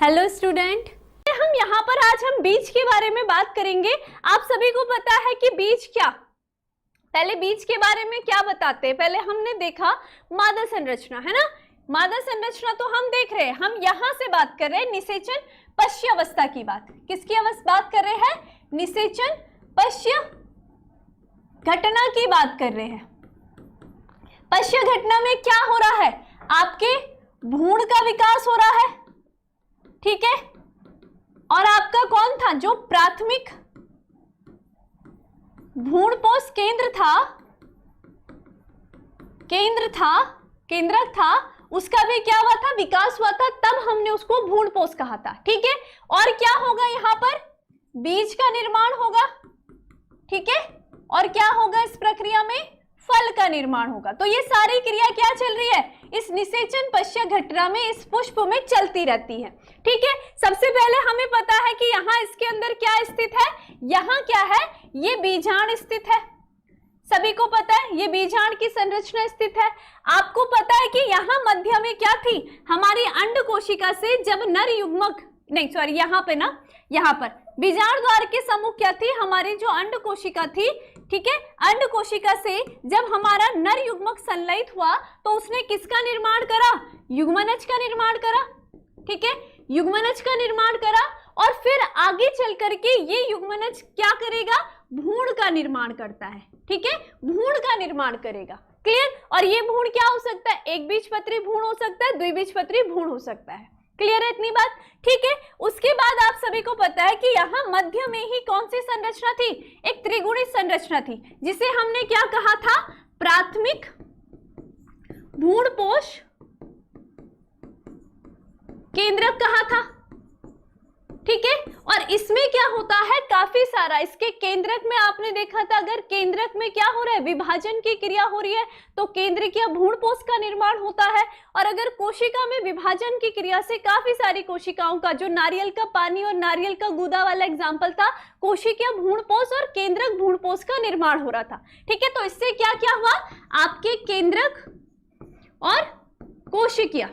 Hello student, हम यहाँ पर आज हम बीज के बारे में बात करेंगे। आप सभी को पता है कि बीज क्या, पहले बीज के बारे में क्या बताते हैं। पहले हमने देखा मादा संरचना, है ना। मादा संरचना तो हम देख रहे हैं, हम यहाँ से बात कर रहे हैं निषेचन पश्य अवस्था की बात। किसकी बात कर रहे हैं? निषेचन पश्य घटना की बात कर रहे हैं। पश्य घटना में क्या हो रहा है? आपके भ्रूण का विकास हो रहा है, ठीक है। और आपका कौन था जो प्राथमिक भ्रूणपोष केंद्रक था, उसका भी क्या हुआ था? विकास हुआ था, तब हमने उसको भ्रूणपोष कहा था, ठीक है। और क्या होगा यहाँ पर? बीज का निर्माण होगा, ठीक है। और क्या होगा इस प्रक्रिया में? फल का निर्माण होगा। तो ये सारी क्रिया क्या चल रही है? इस निषेचन पश्य घटना में, इस पुष्प में चलती रहती है, ठीक है। सबसे पहले हमें पता है कि यहाँ इसके अंदर क्या स्थित है? यहाँ क्या है? ये बीजांड स्थित है। सभी को पता है ये बीजांड की संरचना स्थित है। आपको पता है कि यहाँ मध्य में क्या थी? हमारी अंड कोशिका से जब नर युग्मक, नहीं सॉरी, यहाँ पे ना, यहाँ पर बीजांड द्वार के सम्मुख क्या थी? हमारी जो अंड कोशिका थी, ठीक है। अंड कोशिका से जब हमारा नर युग्मक संलयित हुआ तो उसने किसका निर्माण करा? युग्मनज का निर्माण करा, ठीक है। युग्मनज का निर्माण करा और फिर आगे चल करके ये युग्मनज क्या करेगा? भ्रूण का निर्माण करता है, ठीक है। भ्रूण का निर्माण करेगा, क्लियर। और ये भ्रूण क्या हो सकता है? एक बीजपत्री भ्रूण हो सकता है, द्विबीजपत्री भ्रूण हो सकता है, क्लियर है इतनी बात, ठीक है। उसके बाद आप सभी को पता है कि यहाँ मध्य में ही कौन सी संरचना थी? एक त्रिगुणी संरचना थी, जिसे हमने क्या कहा था? प्राथमिक भ्रूणपोष केंद्रक कहा था, ठीक है। और इसमें क्या होता है? काफी सारा, इसके केंद्रक में आपने देखा था, अगर केंद्रक में क्या हो रहा है? विभाजन की क्रिया हो रही है, तो केंद्रकीय भ्रूणपोष का निर्माण होता है। और अगर कोशिका में विभाजन की क्रिया से काफी सारी कोशिकाओं का, जो नारियल का पानी और नारियल का गूदा वाला एग्जाम्पल था, कोशिकीय भ्रूणपोष और केंद्रक भ्रूणपोष का निर्माण हो रहा था, ठीक है। तो इससे क्या क्या हुआ? आपके केंद्रक और कोशिकीय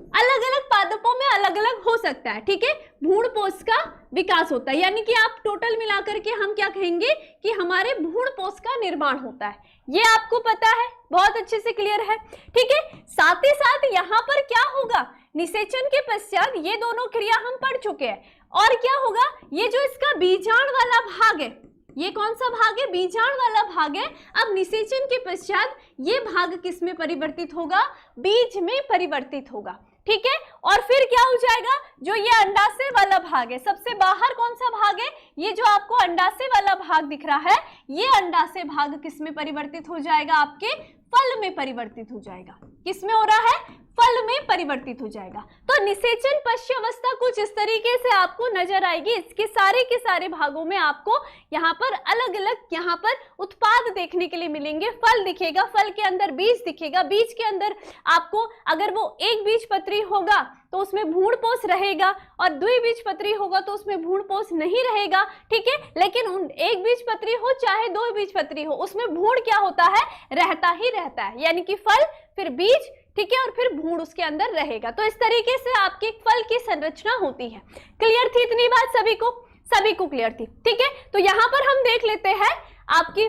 अलग अलग पादपों में अलग अलग हो सकता है, ठीक है। भ्रूणपोष का विकास होता है, यानी कि आप टोटल मिलाकर के हम क्या कहेंगे कि हमारे भ्रूणपोष का निर्माण होता है। ये आपको पता है, बहुत अच्छे से क्लियर है, ठीक है। साथ ही साथ यहाँ पर क्या होगा? निषेचन के पश्चात ये दोनों क्रिया हम पढ़ चुके हैं। और क्या होगा? ये जो इसका बीजांड वाला भाग है, ये कौन सा भाग है? बीजांड वाला भाग है। अब निषेचन के पश्चात ये भाग किस में परिवर्तित होगा? बीज में परिवर्तित होगा, ठीक है। और फिर क्या हो जाएगा? जो ये अंडाशय वाला भाग है, सबसे बाहर कौन सा भाग है? ये जो आपको अंडाशय वाला भाग दिख रहा है, ये अंडाशय भाग किस में परिवर्तित हो जाएगा? आपके फल में परिवर्तित हो जाएगा। किस में हो रहा है? फल में परिवर्तित हो जाएगा। तो निषेचन पश्य अवस्था कुछ इस तरीके से आपको नजर आएगी। इसके सारे के सारे भागों में आपको यहाँ पर अलग अलग यहाँ पर उत्पाद देखने के लिए मिलेंगे। फल दिखेगा, फल के अंदर बीज दिखेगा, बीज के अंदर आपको, अगर वो एक बीजपत्री होगा तो उसमें भ्रूणपोष रहेगा, और द्विबीजपत्री होगा तो उसमें भ्रूणपोष नहीं रहेगा, ठीक है। लेकिन एक बीजपत्री हो चाहे दो बीजपत्री हो, उसमें भ्रूण क्या होता है? रहता ही रहता है, यानी कि फल फिर बीज, ठीक है, और फिर भ्रूण उसके अंदर रहेगा। तो इस तरीके से आपके फल की संरचना होती है। क्लियर थी इतनी बात? सभी को क्लियर थी, ठीक है। तो यहाँ पर हम देख लेते हैं आपकी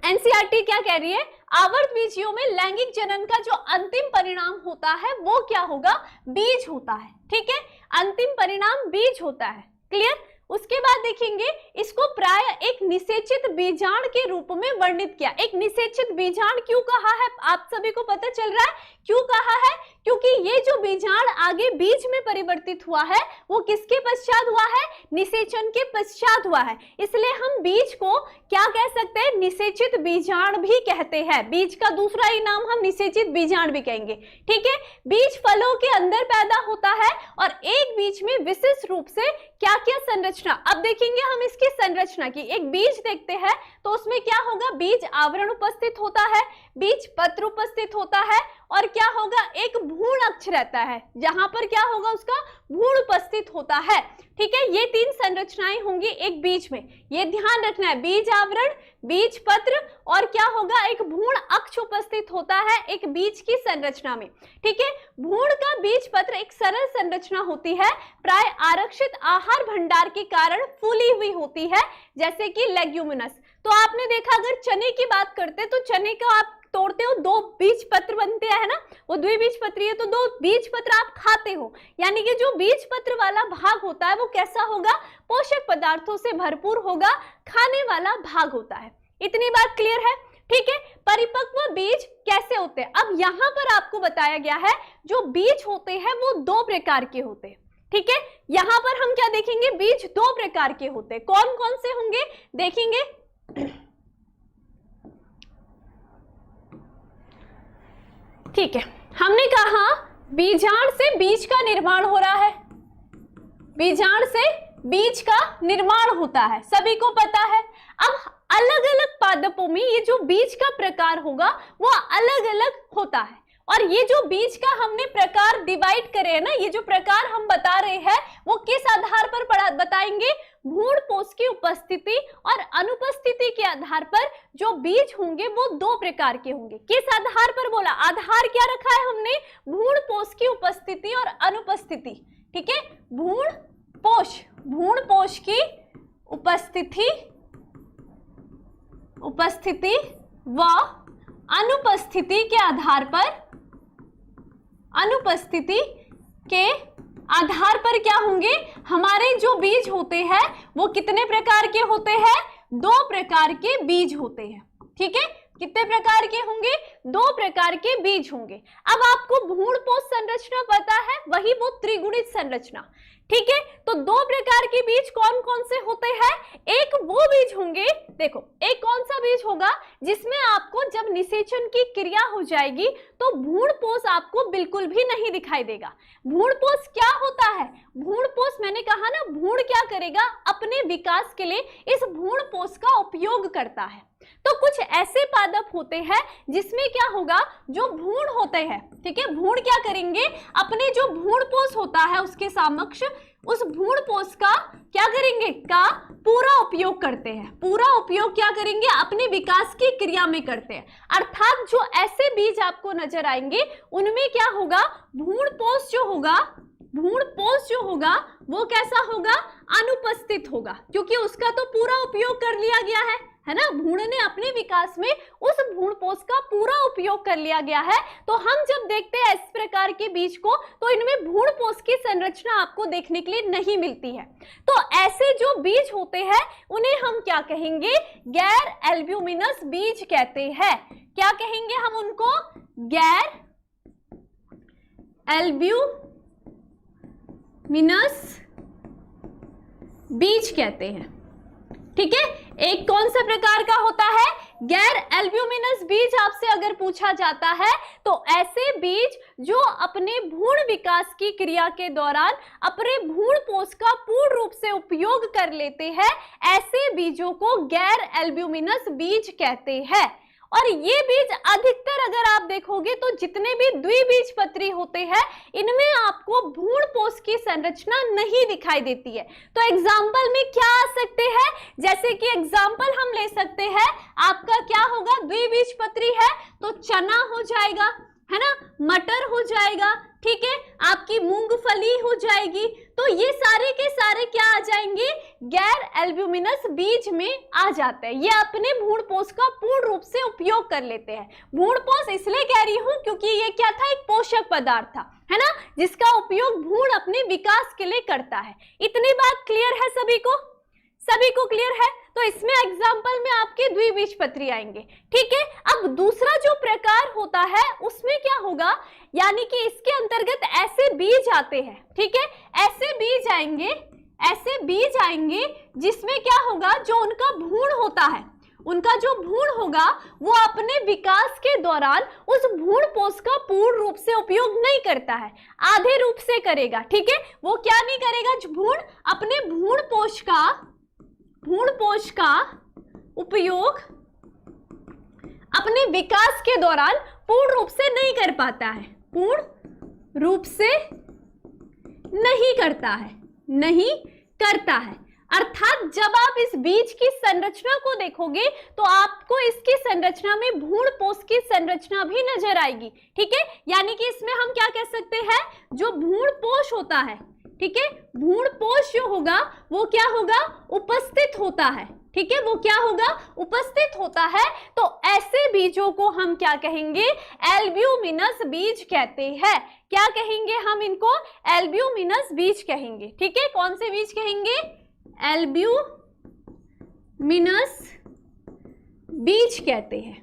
एनसीईआरटी क्या कह रही है। आवर्त बीजियों में लैंगिक जनन का जो अंतिम परिणाम होता है वो क्या होगा? बीज होता है, ठीक है। अंतिम परिणाम बीज होता है, क्लियर। उसके बाद देखेंगे इसको प्राय एक निषेचित बीजांड के रूप में वर्णित किया। एक निषेचित बीजांड क्यों कहा है? आप सभी को पता चल रहा है क्यों कहा है? क्योंकि ये जो बीजांड आगे बीज में परिवर्तित हुआ है वो किसके पश्चात हुआ है? निषेचन के पश्चात हुआ है। इसलिए हम बीज को क्या कह सकते हैं? निषेचित बीजांड भी कहते हैं। बीज का दूसरा ही नाम हम निषेचित बीजांड भी कहेंगे, ठीक है। बीज फलों के अंदर पैदा होता है और एक बीज में विशिष्ट रूप से क्या क्या संरचना, अब देखेंगे हम इसकी संरचना की। एक बीज देखते हैं तो उसमें क्या होगा? बीज आवरण उपस्थित होता है, बीज पत्र उपस्थित होता है, और क्या होगा? एक भ्रूण अक्ष रहता है, जहां पर क्या होगा? उसका भ्रूण उपस्थित होता है, ठीक है। ये तीन संरचनाएं होंगी एक बीज में, ये ध्यान रखना है। बीज आवरण, बीज पत्र और क्या होगा? एक भ्रूण अक्ष उपस्थित होता है एक बीज की संरचना में, ठीक है। भ्रूण का बीज पत्र एक सरल संरचना होती है, प्राय आरक्षित आहार भंडार के कारण फूली हुई होती है, जैसे कि लेग्यूमिनस। तो आपने देखा, अगर चने की बात करते तो चने को आप तोड़ते हो, 2 बीज पत्र बनते हैं ना, वो द्विबीजपत्री है, तो 2 बीज पत्र आप खाते हो, यानी कि जो बीज पत्र वाला भाग होता है वो कैसा होगा, पोषक पदार्थों से भरपूर होगा, खाने वाला भाग होता है। इतनी बात क्लियर है? ठीक है। परिपक्व बीज कैसे होते हैं? अब यहां पर आपको बताया गया है जो बीज होते हैं वो 2 प्रकार के होते हैं। ठीक है, यहां पर हम क्या देखेंगे, बीज 2 प्रकार के होते हैं। कौन कौन से होंगे देखेंगे। ठीक है, हमने कहा बीजांड से बीज का निर्माण हो रहा है, बीजांड से बीज का निर्माण होता है, सभी को पता है। अब अलग अलग पादपों में ये जो बीज का प्रकार होगा वो अलग अलग होता है, और ये जो बीज का हमने प्रकार डिवाइड करे है ना, ये जो प्रकार हम बता रहे हैं वो किस आधार पर बताएंगे, भ्रूणपोष की उपस्थिति और अनुपस्थिति के आधार पर जो बीज होंगे वो 2 प्रकार के होंगे। किस आधार पर बोला, आधार क्या रखा है हमने, भ्रूणपोष की उपस्थिति और अनुपस्थिति। ठीक है, भ्रूणपोष की उपस्थिति व अनुपस्थिति के आधार पर, अनुपस्थिति के आधार पर क्या होंगे, हमारे जो बीज होते हैं वो कितने प्रकार के होते हैं, 2 प्रकार के बीज होते हैं। ठीक है, कितने प्रकार के होंगे, 2 प्रकार के बीज होंगे। अब आपको भ्रूणपोष संरचना पता है, वही वो त्रिगुणित संरचना। ठीक है, तो 2 प्रकार के बीज कौन कौन से होते हैं, एक वो बीज होंगे, देखो एक कौन सा बीज होगा जिसमें आपको जब निषेचन की क्रिया हो जाएगी तो भ्रूणपोष आपको बिल्कुल भी नहीं दिखाई देगा। भ्रूणपोष क्या होता है, भ्रूणपोष मैंने कहा ना, भ्रूण क्या करेगा, अपने विकास के लिए इस भ्रूणपोष का उपयोग करता है। तो कुछ ऐसे पादप होते हैं जिसमें क्या होगा, जो भ्रूण होते हैं, ठीक है, भ्रूण क्या करेंगे, अपने जो भ्रूणपोष होता है उसके समक्ष उस भ्रूणपोष का क्या करेंगे, का पूरा उपयोग करते हैं। पूरा उपयोग क्या करेंगे, अपने विकास की क्रिया में करते हैं। अर्थात जो ऐसे बीज आपको नजर आएंगे उनमें क्या होगा, भ्रूणपोष जो होगा वो कैसा होगा, अनुपस्थित होगा, क्योंकि उसका तो पूरा उपयोग कर लिया गया है ना, भ्रूण ने अपने विकास में उस भ्रूणपोष का पूरा उपयोग कर लिया गया है। तो हम जब देखते हैं इस प्रकार के बीज को तो इनमें भ्रूणपोष की संरचना आपको देखने के लिए नहीं मिलती है। तो ऐसे जो बीज होते हैं उन्हें हम क्या कहेंगे, गैर एल्ब्यूमिनस बीज कहते हैं। क्या कहेंगे हम उनको, गैर एल्ब्यूमिनस बीज कहते हैं। ठीक है, एक कौन सा प्रकार का होता है, गैर एल्ब्यूमिनस बीज आपसे अगर पूछा जाता है तो ऐसे बीज जो अपने भ्रूण विकास की क्रिया के दौरान अपने भ्रूणपोष का पूर्ण रूप से उपयोग कर लेते हैं, ऐसे बीजों को गैर एल्ब्यूमिनस बीज कहते हैं। और ये बीज अधिकतर अगर आप देखोगे तो जितने भी द्विबीजपत्री होते हैं इनमें आपको भ्रूणपोष की संरचना नहीं दिखाई देती है। तो एग्जाम्पल में क्या आ सकते हैं, जैसे कि एग्जाम्पल हम ले सकते हैं, आपका क्या होगा, द्विबीजपत्री है तो चना हो जाएगा, है ना, मटर हो जाएगा, ठीक है, आपकी मूंगफली हो जाएगी। तो ये सारे के सारे क्या आ जाएंगे, गैर एल्ब्यूमिनस बीज में आ जाते हैं। ये अपने भ्रूणपोष का पूर्ण रूप से उपयोग कर लेते हैं। भ्रूणपोष इसलिए कह रही हूं क्योंकि ये क्या था, एक पोषक पदार्थ था, है ना, जिसका उपयोग भ्रूण अपने विकास के लिए करता है। इतनी बात क्लियर है सभी को, सभी को क्लियर है। तो इसमें एग्जाम्पल में आपके द्विबीजपत्री आएंगे। ठीक है, अब दूसरा जो प्रकार होता है उसमें क्या होगा, यानी कि इसके अंतर्गत ऐसे बीज आते हैं, ठीक है, ऐसे बीज आएंगे जिसमें क्या होगा, जो उनका भ्रूण होता है, उनका जो भ्रूण होगा वो अपने विकास के दौरान उस भ्रूणपोष का पूर्ण रूप से उपयोग नहीं करता है, आधे रूप से करेगा। ठीक है, वो क्या नहीं करेगा, भ्रूण अपने भ्रूणपोष का उपयोग अपने विकास के दौरान पूर्ण रूप से नहीं कर पाता है, पूर्ण रूप से नहीं करता है, अर्थात जब आप इस बीज की संरचना को देखोगे तो आपको इसकी संरचना में भ्रूणपोष की संरचना भी नजर आएगी, ठीक है। यानी कि इसमें हम क्या कह सकते हैं, जो भ्रूणपोष होता है, ठीक है, भ्रूणपोष जो होगा वो क्या होगा, उपस्थित होता है, ठीक है, वो क्या होगा, उपस्थित होता है। तो ऐसे बीजों को हम क्या कहेंगे, एल्ब्यूमिनस बीज कहते हैं। क्या कहेंगे हम इनको, एल्ब्यूमिनस बीज कहेंगे, ठीक है। कौन से बीज कहेंगे, एल्ब्यूमिनस बीज कहते हैं,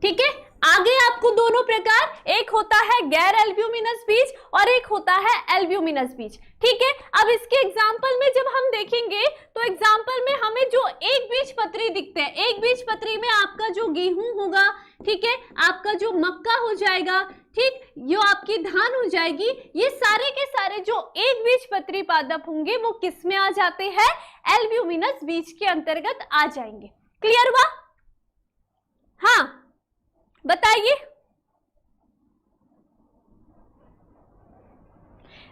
ठीक है। आगे आपको दोनों प्रकार, एक होता है गैर एल्ब्यूमिनस बीज और एक होता है एल्ब्यूमिनस बीज, ठीक है। अब इसके एग्जाम्पल में जब हम देखेंगे तो एग्जाम्पल में हमें जो एक बीज पत्री दिखते हैं, एक बीज पत्री में आपका जो गेहूं होगा, ठीक है, आपका जो मक्का हो जाएगा, ठीक, जो आपकी धान हो जाएगी, ये सारे के सारे जो एक बीज पत्री पादप होंगे वो किस में आ जाते हैं, एल्ब्यूमिनस बीज के अंतर्गत आ जाएंगे। क्लियर हुआ? हाँ बताइए।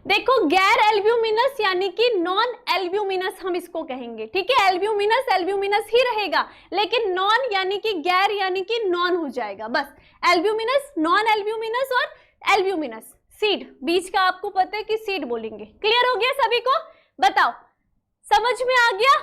देखो गैर एल्ब्यूमिनस यानी कि नॉन एल्ब्यूमिनस हम इसको कहेंगे, ठीक है। एल्ब्यूमिनस एल्ब्यूमिनस ही रहेगा, लेकिन नॉन यानी कि गैर यानी कि नॉन हो जाएगा, बस। एल्ब्यूमिनस, नॉन एल्ब्यूमिनस और एल्ब्यूमिनस, सीड, बीज का आपको पता है कि सीड बोलेंगे। क्लियर हो गया सभी को? बताओ, समझ में आ गया?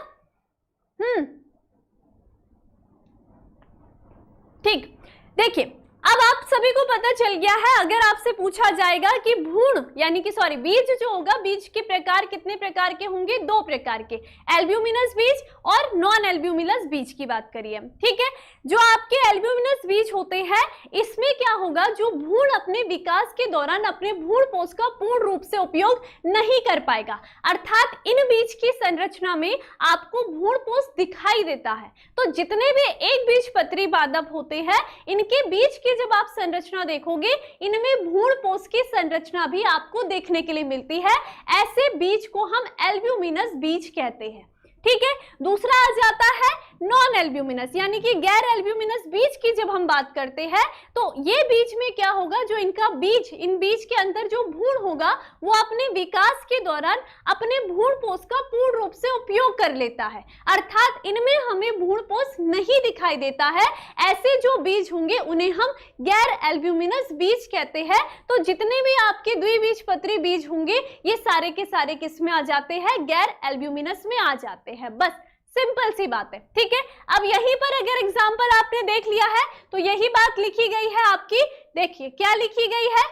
ठीक, देखिए अब आप सभी को पता चल गया है। अगर आपसे पूछा जाएगा कि भ्रूण यानी कि सॉरी बीज जो होगा, बीज के प्रकार कितने प्रकार के होंगे, दो प्रकार के, एल्ब्यूमिनस बीज और नॉन एल्ब्यूमिनस बीज की बात करिए, ठीक है। जो आपके एल्ब्यूमिनस बीज होते हैं, इसमें क्या होगा, जो भ्रूण अपने विकास के दौरान अपने भ्रूणपोष का पूर्ण रूप से उपयोग नहीं कर पाएगा, अर्थात इन बीज की संरचना में आपको भ्रूणपोष दिखाई देता है। तो जितने भी एक बीज पत्री पादप होते हैं, इनके बीज की जब आप संरचना देखोगे, इनमें भ्रूणपोष की संरचना भी आपको देखने के लिए मिलती है। ऐसे बीज को हम एल्ब्यूमिनस बीज कहते हैं, ठीक है। दूसरा आ जाता है नॉन एल्ब्यूमिनस यानी कि गैर एल्ब्यूमिनस बीज की जब हम बात करते हैं, तो ये बीज में क्या होगा, जो इनका बीज, इन बीज के अंदर जो भ्रूण होगा वो अपने विकास के दौरान अपने भ्रूणपोष का पूर्ण रूप से उपयोग कर लेता है, अर्थात इनमें हमें भ्रूणपोष नहीं दिखाई देता है। ऐसे जो बीज होंगे उन्हें हम गैर एल्ब्यूमिनस बीज कहते हैं। तो जितने भी आपके द्विबीजपत्री बीज होंगे, ये सारे के सारे किस में आ जाते हैं, गैर एल्ब्यूमिनस में आ जाते हैं, बस सिंपल सी बात है, ठीक है। अब यहीं पर अगर एग्जाम्पल आपने देख लिया है तो यही बात लिखी गई है आपकी, देखिए क्या लिखी गई है।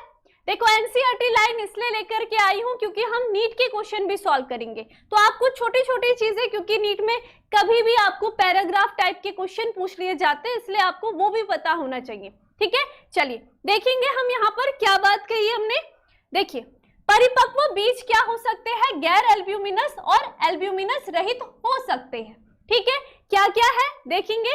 देखो एनसीईआरटी लाइन इसलिए लेकर के आई हूं क्योंकि हम नीट के क्वेश्चन भी सॉल्व करेंगे, तो आपको छोटी छोटी चीजें, क्योंकि नीट में कभी भी आपको पैराग्राफ टाइप के क्वेश्चन पूछ लिए जाते हैं, इसलिए आपको वो भी पता होना चाहिए, ठीक है। चलिए देखेंगे हम यहाँ पर क्या बात कही हमने। देखिए परिपक्व बीज क्या हो सकते हैं, गैर एल्ब्यूमिनस और एल्ब्यूमिनस रहित हो सकते हैं, ठीक है। क्या क्या है देखेंगे,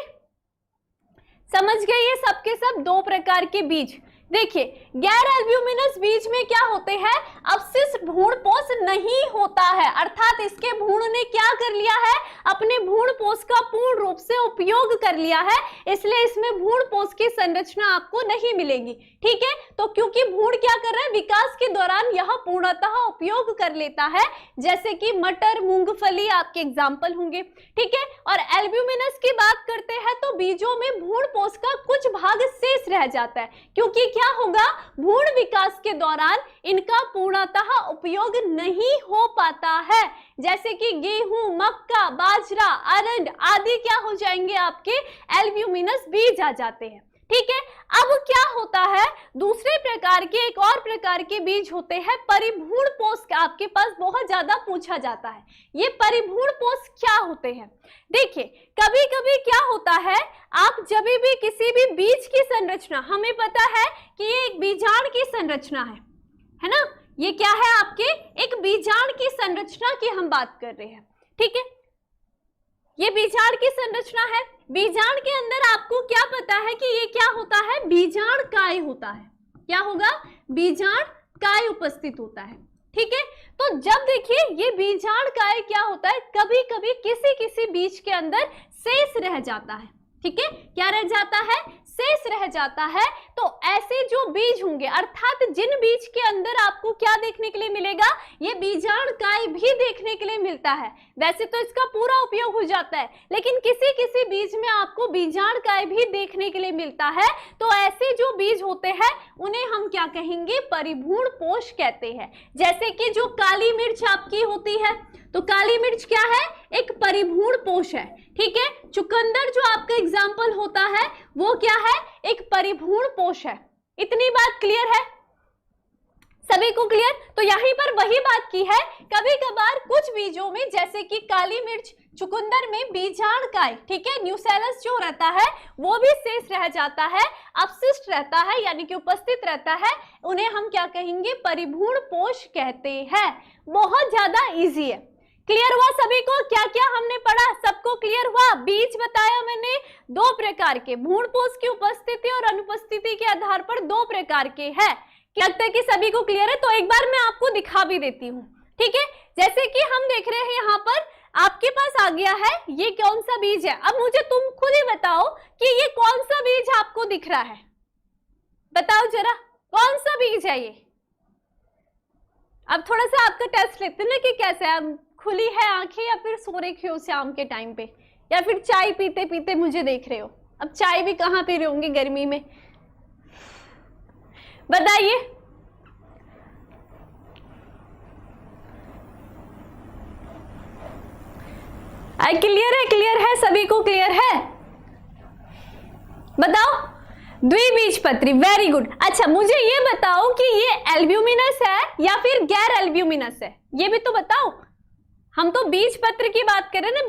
समझ गए ये सब के सब दो प्रकार के बीज। देखिए गैर एल्ब्यूमिनस बीज में क्या होते हैं, अवशिष्ट भ्रूणपोष नहीं होता है, अर्थात इसके भ्रूण ने क्या कर लिया है, अपने भ्रूणपोष का पूर्ण रूप से उपयोग कर लिया है, इसलिए इसमें भ्रूणपोष की संरचना आपको नहीं मिलेगी, ठीक है। तो क्योंकि भ्रूण क्या कर रहा है, विकास के दौरान यह पूर्णतः उपयोग कर लेता है, जैसे कि मटर, मूंगफली आपके एग्जाम्पल होंगे, ठीक है। और एल्ब्यूमिनस की बात करते हैं तो बीजों में भ्रूणपोष का कुछ भाग शेष रह जाता है, क्योंकि क्या होगा, भ्रूण विकास के दौरान इनका पूर्णतः उपयोग नहीं हो पाता है, जैसे कि गेहूं, मक्का, बाजरा, अरंड आदि क्या हो जाएंगे, आपके एल्ब्यूमिनस बीज आ जाते हैं, ठीक है। अब क्या होता है, दूसरे प्रकार के, एक और प्रकार के बीज होते हैं परिभ्रूणपोष, आपके पास बहुत ज्यादा पूछा जाता है, ये परिभ्रूणपोष क्या होते हैं। देखिए कभी कभी क्या होता है, आप जब भी किसी भी बीज की संरचना, हमें पता है कि ये एक बीजांड की संरचना है ना, ये क्या है आपके, एक बीजांड की संरचना की हम बात कर रहे हैं, ठीक है। ये बीजांड की संरचना है, बीजांड के अंदर आपको क्या पता है कि ये क्या होता है, बीजांड काय होता है, क्या होगा, बीजांड काय उपस्थित होता है, ठीक है। तो जब देखिए ये बीजांड काय क्या होता है, कभी कभी किसी किसी बीज के अंदर शेष रह जाता है, ठीक है, क्या रह जाता है, शेष रह जाता है। तो ऐसे जो बीज होंगे, अर्थात जिन बीज के अंदर आपको क्या देखने के लिए मिलेगा, ये बीजांड काय भी देखने के लिए मिलता है, वैसे तो इसका पूरा उपयोग हो जाता है, लेकिन किसी किसी बीज में आपको बीजाणुकाय भी देखने के लिए मिलता है। तो ऐसे जो बीज होते हैं उन्हें हम क्या कहेंगे, परिभ्रूण पोष कहते हैं। जैसे कि जो काली मिर्च आपकी होती है, तो काली मिर्च क्या है, एक परिभ्रूण पोष है, ठीक है। चुकंदर जो आपका एग्जाम्पल होता है वो क्या है, एक परिभ्रूण पोष है। इतनी बात क्लियर है सभी को? क्लियर? तो यहीं पर वही बात की है, कभी कभार कुछ बीजों में जैसे कि काली मिर्च, चुकंदर में बीजाणुकाय, ठीक है, न्यूसेलस जो रहता है वो भी शेष रह जाता है, अपशिष्ट रहता है, यानी कि उपस्थित रहता है। उन्हें हम क्या कहेंगे, परिभ्रूण पोष कहते हैं। बहुत ज्यादा इजी है। क्लियर हुआ सभी को? क्या क्या हमने पढ़ा, सबको क्लियर हुआ? बीज बताया मैंने दो प्रकार के, भ्रूण पोष की उपस्थिति और अनुपस्थिति के आधार पर दो प्रकार के हैं। लगता है कि सभी को क्लियर है? तो एक बार मैं आपको दिखा भी देती हूँ, ठीक है। जैसे कि हम देख रहे हैं यहाँ पर आपके पास आ गया है, ये कौन सा बीज है। अब मुझे तुम खुद ही बताओ कि ये कौन सा बीज आपको दिख रहा है, बताओ जरा कौन सा बीज है ये। अब थोड़ा सा आपका टेस्ट लेते हैं ना कि कैसे है, खुली है आंखें या फिर सो रखे हो शाम के टाइम पे, या फिर चाय पीते पीते मुझे देख रहे हो। अब चाय भी कहाँ पी रहे होंगे गर्मी में, बताइए। क्लियर है? क्लियर है सभी को? क्लियर है? बताओ। द्विबीजपत्री, वेरी गुड। अच्छा मुझे ये बताओ कि ये एल्ब्यूमिनस है या फिर गैर एल्ब्यूमिनस है, ये भी तो बताओ। हम तो बीज पत्र की बात कर रहे हैं ना,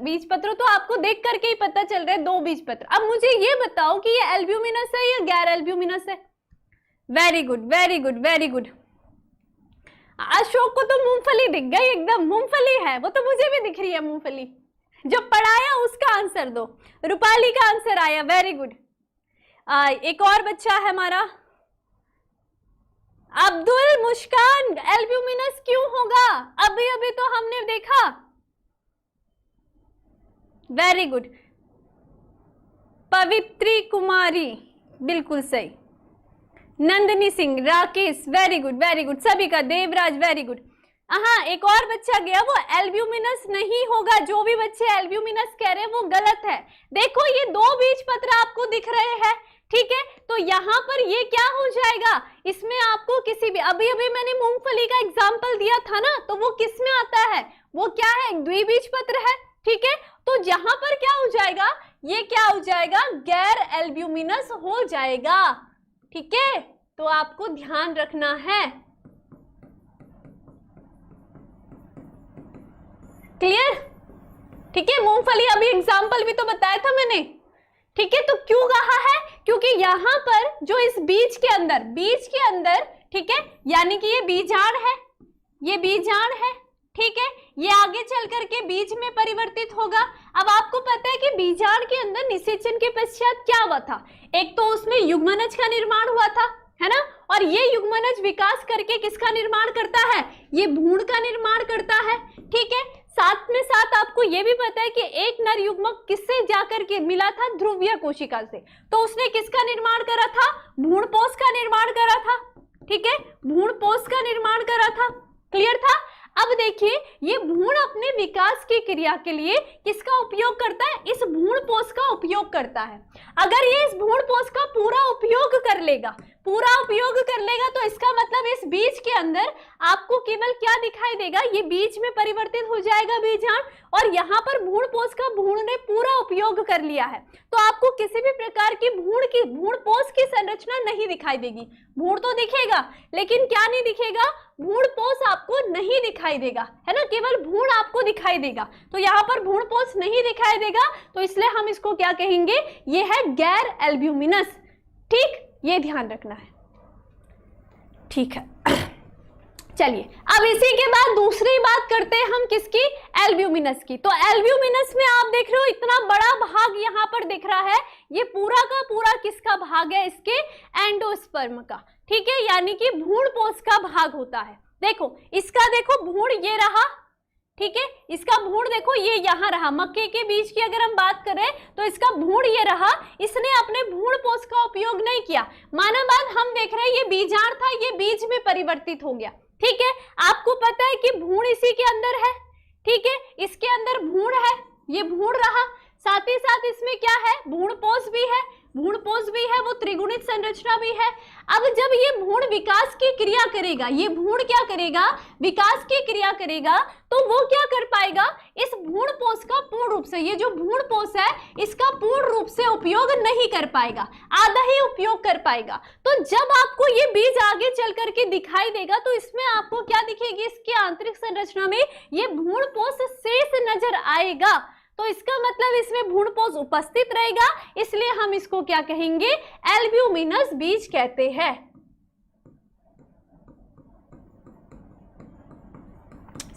बीज पत्र तो आपको देख करके ही पता चल रहा है, दो बीज पत्र। अब मुझे ये बताओ कि ये एल्ब्यूमिनस है या गैर एल्ब्यूमिनस है। Very good, very good, very good. Ashok को तो मूंगफली दिख गई, एकदम मूंगफली है, वो तो मुझे भी दिख रही है मूंगफली। जो पढ़ाया उसका आंसर दो। रूपाली का आंसर आया, वेरी गुड। एक और बच्चा है हमारा, अब्दुल। मुस्कान, एल्ब्यूमिनस क्यों होगा, अभी अभी तो हमने देखा। Very good. पवित्री कुमारी, बिल्कुल सही। Nandini Singh, Rakesh, very good, very good सभी का। Devraj, very good. हाँ, एक और बच्चा गया, वो एल्ब्यूमिनस नहीं होगा। जो भी बच्चे एल्ब्यूमिनस कह रहे हैं वो गलत है। देखो ये दो बीज पत्र आपको दिख रहे हैं, ठीक है। तो यहाँ पर ये क्या हो जाएगा, इसमें आपको किसी भी, अभी अभी मैंने मूंगफली का एग्जाम्पल दिया था ना, तो वो किस में आता है, वो क्या है, द्विबीज पत्र है, ठीक है। तो यहाँ पर क्या हो जाएगा, ये क्या हो जाएगा, गैर एल्ब्यूमिनस हो जाएगा, ठीक है। तो आपको ध्यान रखना है। क्लियर? ठीक है। मूंगफली अभी एग्जाम्पल भी तो बताया था मैंने, ठीक है। तो क्यों कहा है, क्योंकि यहां पर जो इस बीज के अंदर, ठीक है, यानी कि ये बीजाण है, ये बीजाण है, ठीक है। ये आगे चल करके बीज में परिवर्तित होगा। अब आपको पता है कि बीजाण के अंदर निषेचन के पश्चात क्या हुआ था, एक तो उसमें युग्मनज का निर्माण हुआ था, है ना। और ये युग्मनज विकास करके किसका निर्माण करता है, ये भ्रूण का निर्माण करता है, ठीक है। साथ में साथ आपको ये भी पता है कि एक नर युग्मक किससे जाकर के मिला था, ध्रुवीय कोशिका से। तो उसने किसका निर्माण करा था, भ्रूणपोष का निर्माण करा था, ठीक है, भ्रूणपोष का निर्माण करा था। क्लियर था? अब देखिए, ये भ्रूण अपने विकास की क्रिया के लिए किसका उपयोग करता है, इस भ्रूणपोष का उपयोग करता है। अगर ये इस भ्रूणपोष का पूरा उपयोग कर लेगा, तो इसका मतलब इस बीज के अंदर आपको केवल क्या दिखाई देगा, ये बीज में परिवर्तित हो जाएगा बीजाणु, और यहाँ पर भ्रूणपोष का भ्रूण ने पूरा उपयोग कर लिया है। तो आपको किसी भी प्रकार की भ्रूणपोष की संरचना नहीं दिखाई देगी। भ्रूण तो दिखेगा, लेकिन क्या नहीं दिखेगा, भ्रूणपोष आपको नहीं दिखाई देगा, है ना, केवल भ्रूण आपको दिखाई देगा। तो यहाँ पर भ्रूणपोष नहीं दिखाई देगा, तो इसलिए हम इसको क्या कहेंगे, ये है गैर एल्ब्यूमिनस। ठीक, ये ध्यान रखना है, ठीक है। चलिए, अब इसी के बाद दूसरी बात करते हैं हम किसकी, एल्ब्यूमिनस की। तो एल्ब्यूमिनस में आप देख रहे हो इतना बड़ा भाग यहाँ पर दिख रहा है, ये पूरा का पूरा किसका भाग है, इसके एंडोस्पर्म का, ठीक है, यानी कि भ्रूणपोष का भाग होता है। देखो इसका, देखो भ्रूण ये रहा, ठीक है, इसका भ्रूण देखो ये यहाँ रहा। मक्के के बीज की अगर हम बात करें तो इसका भ्रूण ये रहा, इसने अपने भ्रूणपोष का उपयोग नहीं किया। माना बात हम देख रहे हैं, ये बीजाणु था, ये बीज में परिवर्तित हो गया, ठीक है। आपको पता है कि भ्रूण इसी के अंदर है, ठीक है, इसके अंदर भ्रूण है, ये भ्रूण रहा, साथ ही साथ इसमें क्या है, भ्रूणपोष भी है, भ्रूणपोष भी है, वो त्रिगुणित संरचना भी है। अब जब ये भ्रूण विकास की क्रिया करेगा, ये भ्रूण क्या करेगा, विकास की क्रिया करेगा, तो वो क्या कर पाएगा, इस भ्रूणपोष का पूर्ण रूप से, ये जो भ्रूणपोष है इसका पूर्ण रूप से उपयोग नहीं कर पाएगा, आधा ही उपयोग कर पाएगा। तो जब आपको ये बीज आगे चल करके दिखाई देगा तो इसमें आपको क्या दिखेगी, इसकी आंतरिक संरचना में ये भ्रूणपोष शेष नजर आएगा। तो इसका मतलब इसमें भ्रूणपोष उपस्थित रहेगा, इसलिए हम इसको क्या कहेंगे, एल्ब्यूमिनस बीज कहते हैं।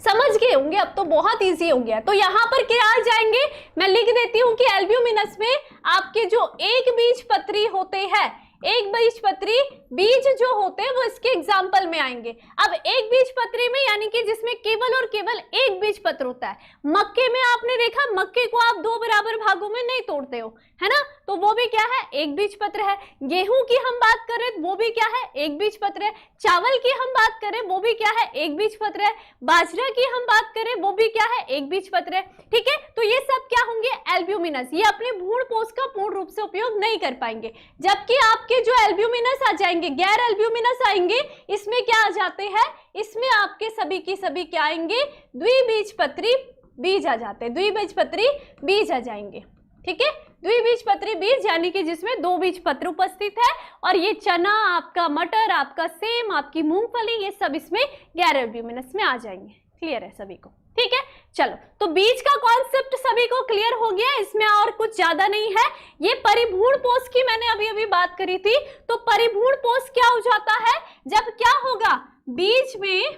समझ गए होंगे, अब तो बहुत इजी हो गया। तो यहां पर क्या आ जाएंगे, मैं लिख देती हूं कि एल्ब्यूमिनस में आपके जो एक बीज पत्री होते हैं, एक बीज पत्री बीज जो होते हैं वो इसके एग्जाम्पल में आएंगे। अब एक बीज पत्री में यानी कि जिसमें केवल और केवल एक बीज पत्र होता है। मक्के में आपने देखा, मक्के को आप दो बराबर भागों में नहीं तोड़ते हो, है ना, तो वो भी क्या है, एक बीज पत्र है। गेहूं की हम बात करें वो भी क्या है, एक बीज पत्र है। चावल की हम बात करें वो भी क्या है, एक बीज पत्र है। बाजरा की हम बात करें वो भी क्या है, एक बीज पत्र है। ठीक है, तो ये सब क्या होंगे, एल्ब्यूमिनस। ये अपने भ्रूणपोष का पूर्ण रूप से उपयोग नहीं कर पाएंगे, जबकि आपके जो एल्ब्यूमिनस आ जाएंगे, गैर एल्ब्यूमिनस आएंगे, इसमें क्या आ जाते हैं, इसमें आपके सभी की सभी क्या आएंगे, द्विबीजपत्री बीज आ जाते हैं, द्विबीजपत्री बीज आ जाएंगे। ठीक है, द्विबीजपत्री बीज यानी कि जिसमें दो बीज पत्र उपस्थित है, और ये चना, आपका मटर, आपका सेम, आपकी मूंगफली, ये सब इसमें गैर एल्ब्यूमिनस में आ जाएंगे। क्लियर है सभी को? ठीक है, चलो, तो बीज का कॉन्सेप्ट सभी को क्लियर हो गया, इसमें और कुछ ज्यादा नहीं है। ये परिभ्रूणपोष की मैंने अभी अभी बात करी थी। तो परिभ्रूणपोष क्या हो जाता है, जब क्या होगा, बीज में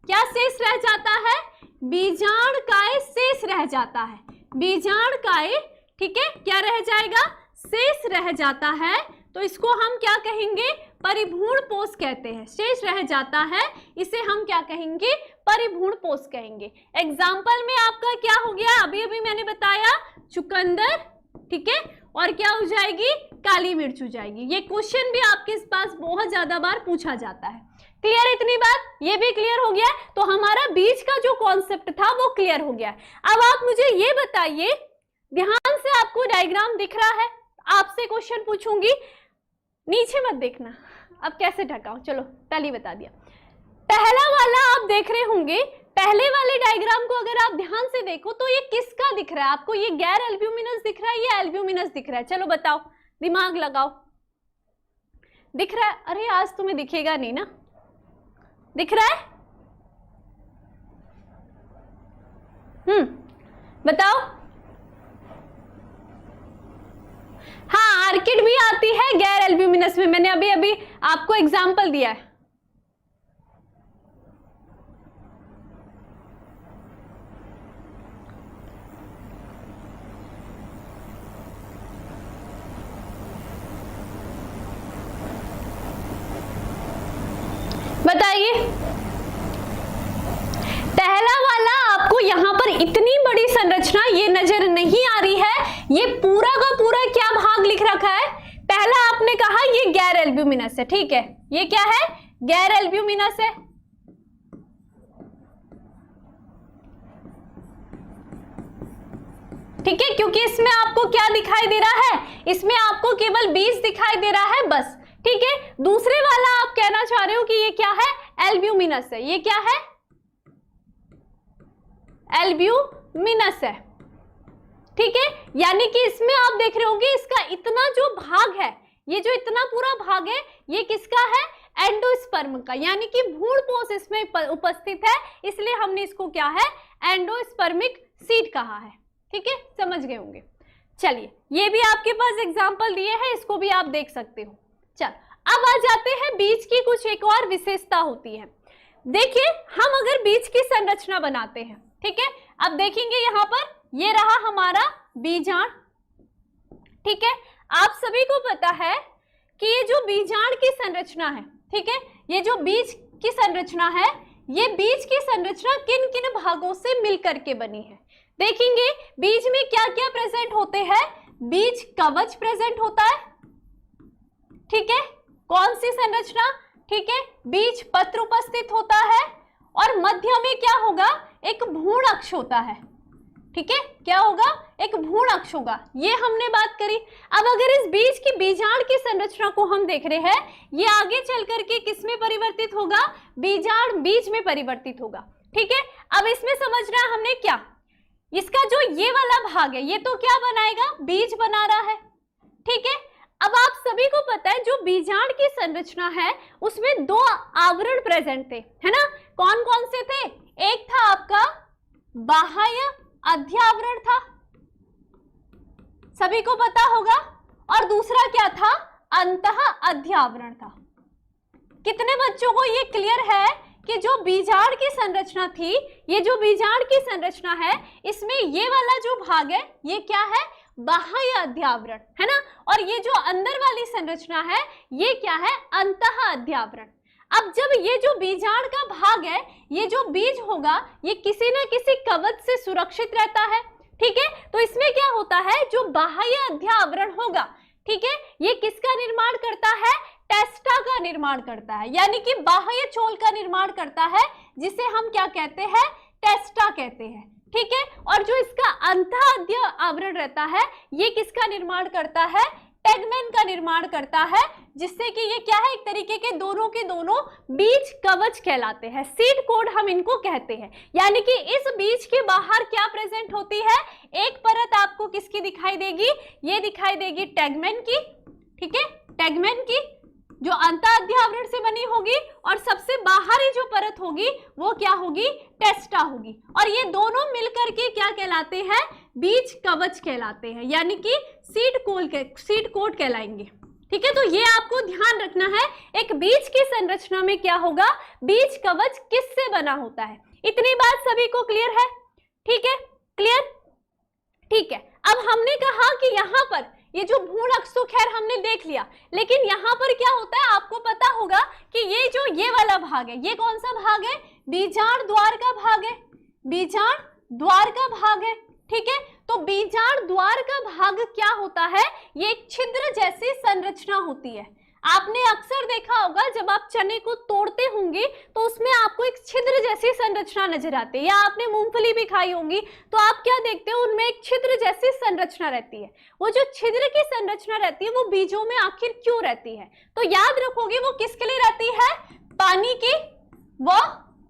क्या शेष रह जाता है, बीजाणुकाय शेष रह जाता है, बीजाणुकाय, ठीक है, क्या रह जाएगा, शेष रह जाता है। तो इसको हम क्या कहेंगे, परिभ्रूणपोष कहते हैं, शेष रह जाता है, इसे हम क्या कहेंगे, परिभ्रूणपोष कहेंगे। एग्जाम्पल में आपका क्या हो गया, अभी अभी मैंने बताया, चुकंदर, ठीक है, और क्या हो जाएगी, काली मिर्च हो जाएगी। ये क्वेश्चन भी आपके पास बहुत ज्यादा बार पूछा जाता है। क्लियर, इतनी बात, ये भी क्लियर हो गया। तो हमारा बीज का जो कॉन्सेप्ट था वो क्लियर हो गया। अब आप मुझे ये बताइए, ध्यान से आपको डायग्राम दिख रहा है, आपसे क्वेश्चन पूछूंगी, नीचे मत देखना। अब कैसे ढकाऊं, चलो पहले बता दिया। पहला वाला आप देख रहे होंगे, पहले वाले डायग्राम को अगर आप ध्यान से देखो तो ये किसका दिख रहा है आपको, ये गैर एल्ब्यूमिनस दिख रहा है या एल्ब्यूमिनस दिख रहा है, चलो बताओ, दिमाग लगाओ। दिख रहा है, अरे आज तुम्हें दिखेगा नहीं ना, दिख रहा है, बताओ। हाँ, आर्किड भी आती है गैर एल्ब्यूमिनस में, मैंने अभी अभी आपको एग्जाम्पल दिया है। बताइए, पहला वाला आपको यहां पर इतनी बड़ी संरचना ये नजर नहीं आ रही है, ये पूरा का पूरा क्या भाग लिख रखा है, पहला आपने कहा ये गैर एल्ब्यूमिनस है, ठीक है, ये क्या है, गैर एल्ब्यूमिनस है। ठीक है, क्योंकि इसमें आपको क्या दिखाई दे रहा है, इसमें आपको केवल बीज दिखाई दे रहा है बस। ठीक है, दूसरे वाला आप कहना चाह रहे हो कि ये क्या है, एल्ब्यूमिनस है, ये क्या है, एल्ब्यूमिनस है। ठीक है, यानी कि इसमें आप देख रहे होंगे इसका इतना जो भाग है, ये जो इतना पूरा भाग है, ये किसका है, एंडोस्पर्म का, यानी कि भ्रूणपोष इसमें उपस्थित है, इसलिए हमने इसको क्या है, एंडोस्पर्मिक सीड कहा है। ठीक है, समझ गए होंगे। चलिए, ये भी आपके पास एग्जाम्पल दिए हैं, इसको भी आप देख सकते हो। चल, अब आ जाते हैं बीज की कुछ एक और विशेषता होती है। देखिए, हम अगर बीज की संरचना बनाते हैं, ठीक है, अब देखेंगे यहां पर ये रहा हमारा बीजांड। ठीक है, आप सभी को पता है कि ये जो बीजांड की संरचना है, ठीक है, ये जो बीज की संरचना है, ये बीज की संरचना किन किन भागों से मिलकर के बनी है। देखेंगे बीज में क्या क्या प्रेजेंट होते हैं, बीज कवच प्रेजेंट होता है, ठीक है, कौन सी संरचना, ठीक है, बीज पत्र उपस्थित होता है, और मध्य में क्या होगा, एक भ्रूण अक्ष होता है, ठीक है, क्या होगा, एक भ्रूण अक्ष होगा, ये हमने बात करी। अब अगर इस बीज की बीजांड की संरचना को हम देख रहे हैं, ये आगे चल करके किस में परिवर्तित होगा, बीजांड बीज में परिवर्तित होगा, ठीक है। अब इसमें समझना है हमने क्या, इसका जो ये वाला भाग है ये तो क्या बनाएगा, बीज बना रहा है, ठीक है। अब आप सभी को पता है जो बीजांड की संरचना है उसमें दो आवरण प्रेजेंट थे, है ना, कौन कौन से थे, एक था आपका बाह्य अध्यावरण था, सभी को पता होगा, और दूसरा क्या था, अंतः अध्यावरण था। कितने बच्चों को ये क्लियर है कि जो बीजांड की संरचना थी, ये जो बीजांड की संरचना है इसमें ये वाला जो भाग है ये क्या है, बाह्य अध्यावरण, है ना, और ये जो अंदर वाली संरचना है ये क्या है, अंतः अध्यावरण। अब जब ये जो बीजांड का भाग है, ये जो बीज होगा ये किसी न किसी कवच से सुरक्षित रहता है, ठीक है। तो इसमें क्या होता है, जो बाह्य अध्यावरण होगा, ठीक है, ये किसका निर्माण करता है, टेस्टा का निर्माण करता है, यानी कि बाह्य चोल का निर्माण करता है, जिसे हम क्या कहते हैं, टेस्टा कहते हैं, ठीक है। और जो इसका अंतः आवरण रहता है ये किसका निर्माण करता है, टेगमेन का निर्माण करता है, जिससे कि ये क्या है, एक तरीके के दोनों बीज कवच कहलाते हैं, सीड कोड हम इनको कहते हैं। यानी कि इस बीज के बाहर क्या प्रेजेंट होती है, एक परत आपको किसकी दिखाई देगी, ये दिखाई देगी टेगमेन की, ठीक है, टेगमेन की जो अंतः अध्यावरण से बनी होगी, और सबसे बाहरी जो परत होगी वो क्या होगी, टेस्टा होगी, और ये दोनों मिलकर के क्या कहलाते हैं, बीज कवच कहलाते हैं, यानी कि सीड कोट कहलाएंगे, ठीक है। तो ये आपको ध्यान रखना है, एक बीज की संरचना में क्या होगा, बीज कवच किससे बना होता है। इतनी बात सभी को क्लियर है, ठीक है, क्लियर, ठीक है। अब हमने कहा कि यहाँ पर ये जो भ्रूण अक्ष तो खैर हमने देख लिया, लेकिन यहाँ पर क्या होता है, आपको पता होगा कि ये जो ये वाला भाग है ये कौन सा भाग है, बीजांड द्वार का भाग है, बीजांड द्वार का भाग है, ठीक है। तो बीजांड द्वार का भाग क्या होता है, ये एक छिद्र जैसी संरचना होती है। आपने अक्सर देखा होगा जब आप चने को तोड़ते होंगे तो उसमें आपको एक छिद्र जैसी संरचना नजर आती है, या आपने मूंगफली भी खाई होंगी तो आप क्या देखते हो, उनमें एक छिद्र जैसी संरचना रहती है। वो जो छिद्र की संरचना रहती है वो बीजों में आखिर क्यों रहती है, तो याद रखोगे वो किसके लिए रहती है, पानी की, वो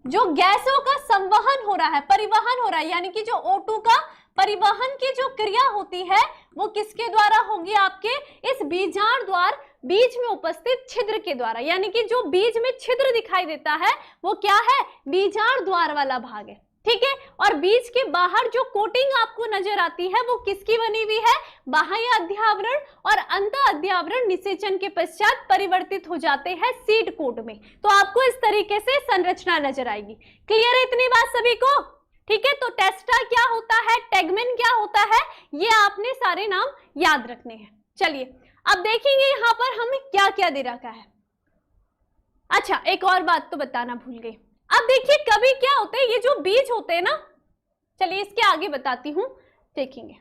जो गैसों का संवहन हो रहा है, परिवहन हो रहा है, यानी कि जो O2 का परिवहन की जो क्रिया होती है वो किसके द्वारा होगी, आपके इस बीजांड द्वार बीज में उपस्थित छिद्र के द्वारा, यानी कि जो बीज में छिद्र दिखाई देता है वो क्या है, बीजांड द्वार वाला भाग है, ठीक है। और बीज के बाहर जो कोटिंग आपको नजर आती है वो किसकी बनी हुई है, बाह्य अध्यावरण, और अंतः अध्यावरण निषेचन के पश्चात परिवर्तित हो जाते हैं सीड कोट में। तो आपको इस तरीके से संरचना नजर आएगी। क्लियर है इतनी बात सभी को, ठीक है। तो टेस्टा क्या होता है, टेगमेन क्या होता है, ये आपने सारे नाम याद रखने हैं। चलिए अब देखेंगे यहाँ पर हमें क्या क्या दे रखा है। अच्छा एक और बात तो बताना भूल गई, अब देखिए कभी क्या होता है, ये जो बीज होते हैं ना, चलिए इसके आगे बताती हूं, देखेंगे।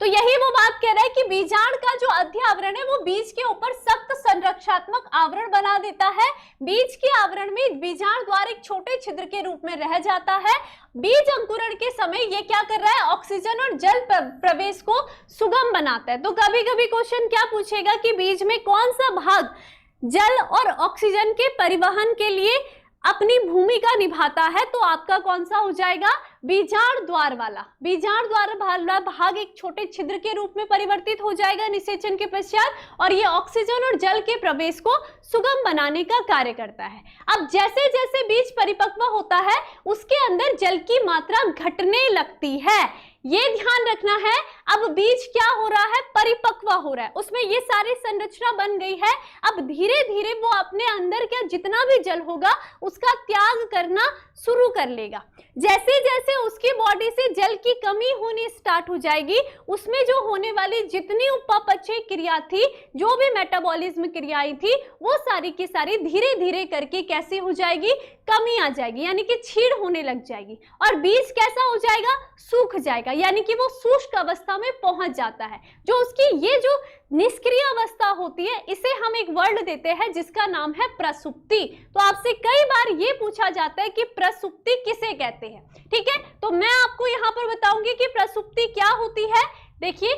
तो यही वो बात कह रहा है कि बीजांड का जो अध्यावरण है वो बीज के ऊपर सख्त संरक्षात्मक आवरण बना देता है। बीज के आवरण में बीजांड द्वार एक छोटे छिद्र के रूप में रह जाता है। बीज अंकुरण के समय ये क्या कर रहा है, ऑक्सीजन और जल प्रवेश को सुगम बनाता है। तो कभी कभी क्वेश्चन क्या पूछेगा कि बीज में कौन सा भाग जल और ऑक्सीजन के परिवहन के लिए अपनी भूमिका निभाता है, तो आपका कौन सा हो जाएगा, बीजांड द्वार वाला। बीजांड द्वार वाला भाग एक छोटे छिद्र के रूप में परिवर्तित हो जाएगा निषेचन के पश्चात, और ये ऑक्सीजन और जल के प्रवेश को सुगम बनाने का कार्य करता है। अब जैसे जैसे बीज परिपक्व होता है उसके अंदर जल की मात्रा घटने लगती है, ये ध्यान रखना है। अब बीज क्या हो रहा है, परिपक्व हो रहा है, उसमें ये सारी संरचना बन गई है। अब धीरे धीरे वो अपने अंदर क्या जितना भी जल होगा उसका त्याग करना शुरू कर लेगा। जैसे जैसे उसकी बॉडी से जल की कमी होनी स्टार्ट हो जाएगी, उसमें जो होने वाली जितनी उपापचय क्रिया थी, जो भी मेटाबॉलिज्म क्रियाएं थी, वो सारी की सारी धीरे धीरे करके कैसे हो जाएगी, कमी आ जाएगी, यानी कि छीड़ होने लग जाएगी, और बीज कैसा हो जाएगा, सूख जाएगा, यानी कि वो शुष्क अवस्था में पहुंच जाता है। जो उसकी ये जो निष्क्रिय अवस्था होती है, इसे हम एक वर्ड देते हैं जिसका नाम है प्रसुप्ति। तो आपसे कई बार ये पूछा जाता है कि प्रसुप्ति किसे कहते हैं, ठीक है। तो मैं आपको यहाँ पर बताऊंगी कि प्रसुप्ति क्या होती है। देखिए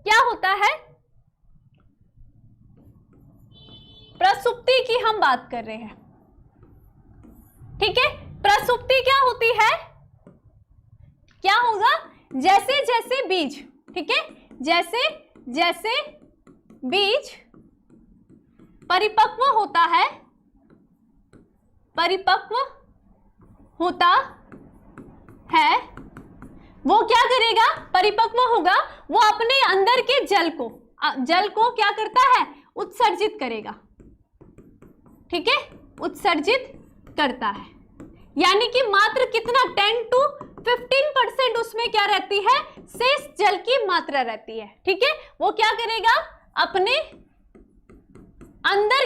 क्या होता है, प्रसुप्ति की हम बात कर रहे हैं, ठीक है। प्रसुप्ति क्या होती है, क्या होगा, जैसे जैसे बीज, ठीक है, जैसे जैसे बीज परिपक्व होता है, परिपक्व होता है, वो क्या करेगा, परिपक्व होगा, वो अपने अंदर के जल को क्या करता है, उत्सर्जित करेगा, ठीक है, उत्सर्जित करता है। यानी कि मात्र कितना 10 to 15% उसमें क्या रहती है, शेष जल की मात्रा रहती है, ठीक है। वो क्या करेगा, अपने अंदर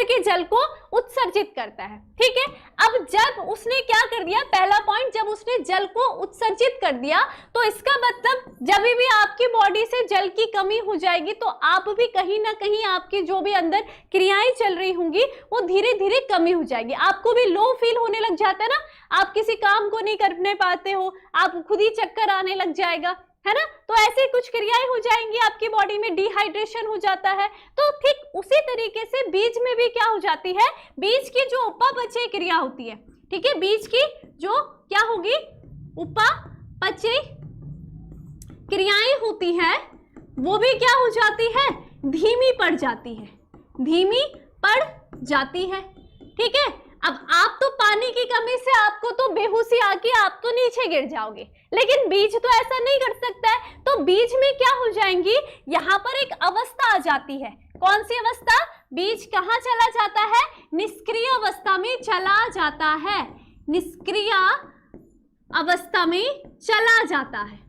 के जल को उत्सर्जित करता है, ठीक है। अब जब उसने क्या कर दिया, पहला पॉइंट, जब उसने जल को उत्सर्जित कर दिया, तो इसका मतलब जब भी आपकी बॉडी से जल की कमी हो जाएगी तो आप भी कहीं ना कहीं आपकी जो भी अंदर क्रियाएं चल रही होंगी वो धीरे धीरे कमी हो जाएगी। आपको भी लो फील होने लग जाता है ना, आप किसी काम को नहीं करने पाते हो, आप खुद ही चक्कर आने लग जाएगा, है ना। तो ऐसे कुछ क्रियाएं हो जाएंगी, आपकी बॉडी में डिहाइड्रेशन हो जाता है। तो ठीक उसी तरीके से बीज में भी क्या हो जाती है, बीज की जो उपापचय क्रिया होती है, ठीक है, बीज की जो क्या होगी, उपापचय क्रियाएं होती है, वो भी क्या हो जाती है, धीमी पड़ जाती है, धीमी पड़ जाती है, ठीक है। अब आप तो पानी की कमी से आपको तो बेहोशी आके आप तो नीचे गिर जाओगे, लेकिन बीज तो ऐसा नहीं कर सकता है। तो बीज में क्या हो जाएंगी, यहाँ पर एक अवस्था आ जाती है, कौन सी अवस्था, बीज कहाँ चला जाता है, निष्क्रिय अवस्था में चला जाता है, निष्क्रिय अवस्था में चला जाता है,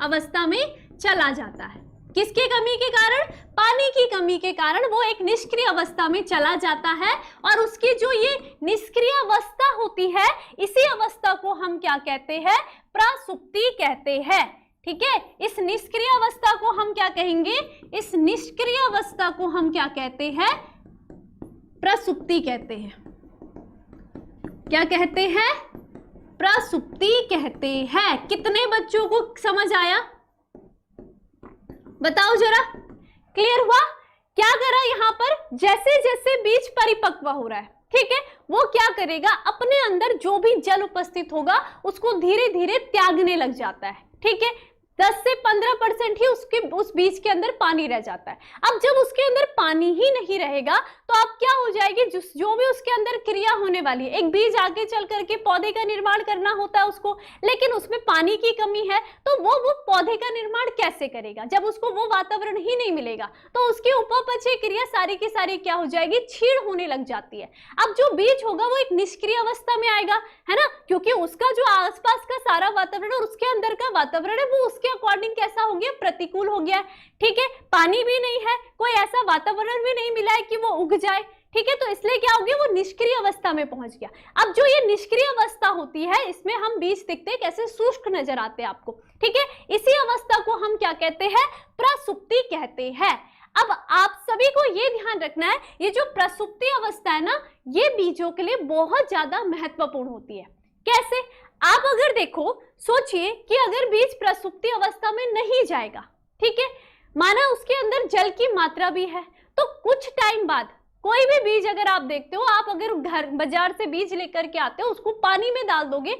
अवस्था में चला जाता है। किसकी कमी के कारण, पानी की कमी के कारण वो एक निष्क्रिय अवस्था में चला जाता है, और उसकी जो ये निष्क्रिय अवस्था होती है, इसी अवस्था को हम क्या कहते हैं, प्रसुप्ति कहते हैं, ठीक है। इस निष्क्रिय अवस्था को हम क्या कहेंगे, इस निष्क्रिय अवस्था को हम क्या कहते हैं, प्रसुप्ति कहते हैं। क्या कहते हैं, प्रसुप्ति कहते हैं। कितने बच्चों को समझ आया, बताओ जरा, क्लियर हुआ। क्या करा यहाँ पर, जैसे जैसे बीज परिपक्व हो रहा है, ठीक है, वो क्या करेगा, अपने अंदर जो भी जल उपस्थित होगा उसको धीरे धीरे त्यागने लग जाता है, ठीक है। 10 से 15% ही उस बीज के अंदर पानी रह जाता है। अब जब उसके अंदर पानी ही नहीं रहेगा तो अब क्या हो जाएगी, जो भी उसके अंदर क्रिया होने वाली है, एक बीज आगे चल करके पौधे का निर्माण करना होता है उसको, लेकिन उसमें पानी की कमी है, तो वो पौधे का निर्माण कैसे करेगा, जब उसको वो वातावरण ही नहीं मिलेगा, तो उसकी उपापचय क्रिया सारी की सारी क्या हो जाएगी, छीड़ होने लग जाती है। अब जो बीज होगा वो एक निष्क्रिय अवस्था में आएगा, है ना, क्योंकि उसका जो आसपास का सारा वातावरण और उसके अंदर का वातावरण है वो उसके अकॉर्डिंग कैसा हो गया, प्रतिकूल हो गया, ठीक है। पानी भी नहीं है, कोई ऐसा वातावरण भी नहीं मिला है कि वो उग जाए, ठीक है। तो इसलिए क्या हो गया, वो निष्क्रिय अवस्था में पहुंच गया। अब जो ये निष्क्रिय अवस्था होती है, इसमें हम बीज दिखते कैसे शुष्क नजर आते हैं आपको, ठीक है। इसी अवस्था को हम क्या कहते हैं, प्रसुप्ति कहते हैं। अब आप सभी को ये ध्यान रखना है, ये जो प्रसुप्ति अवस्था है ना, ये बीजों के लिए बहुत ज्यादा महत्वपूर्ण होती है। कैसे, आप अगर देखो, सोचिए कि अगर बीज प्रसुप्ति अवस्था में नहीं जाएगा, ठीक है, माना उसके अंदर जल की मात्रा भी है, तो कुछ टाइम बाद कोई भी बीज अगर आप देखते हो, आप अगर बाजार से बीज लेकर के आते हो, उसको पानी में डाल दोगे,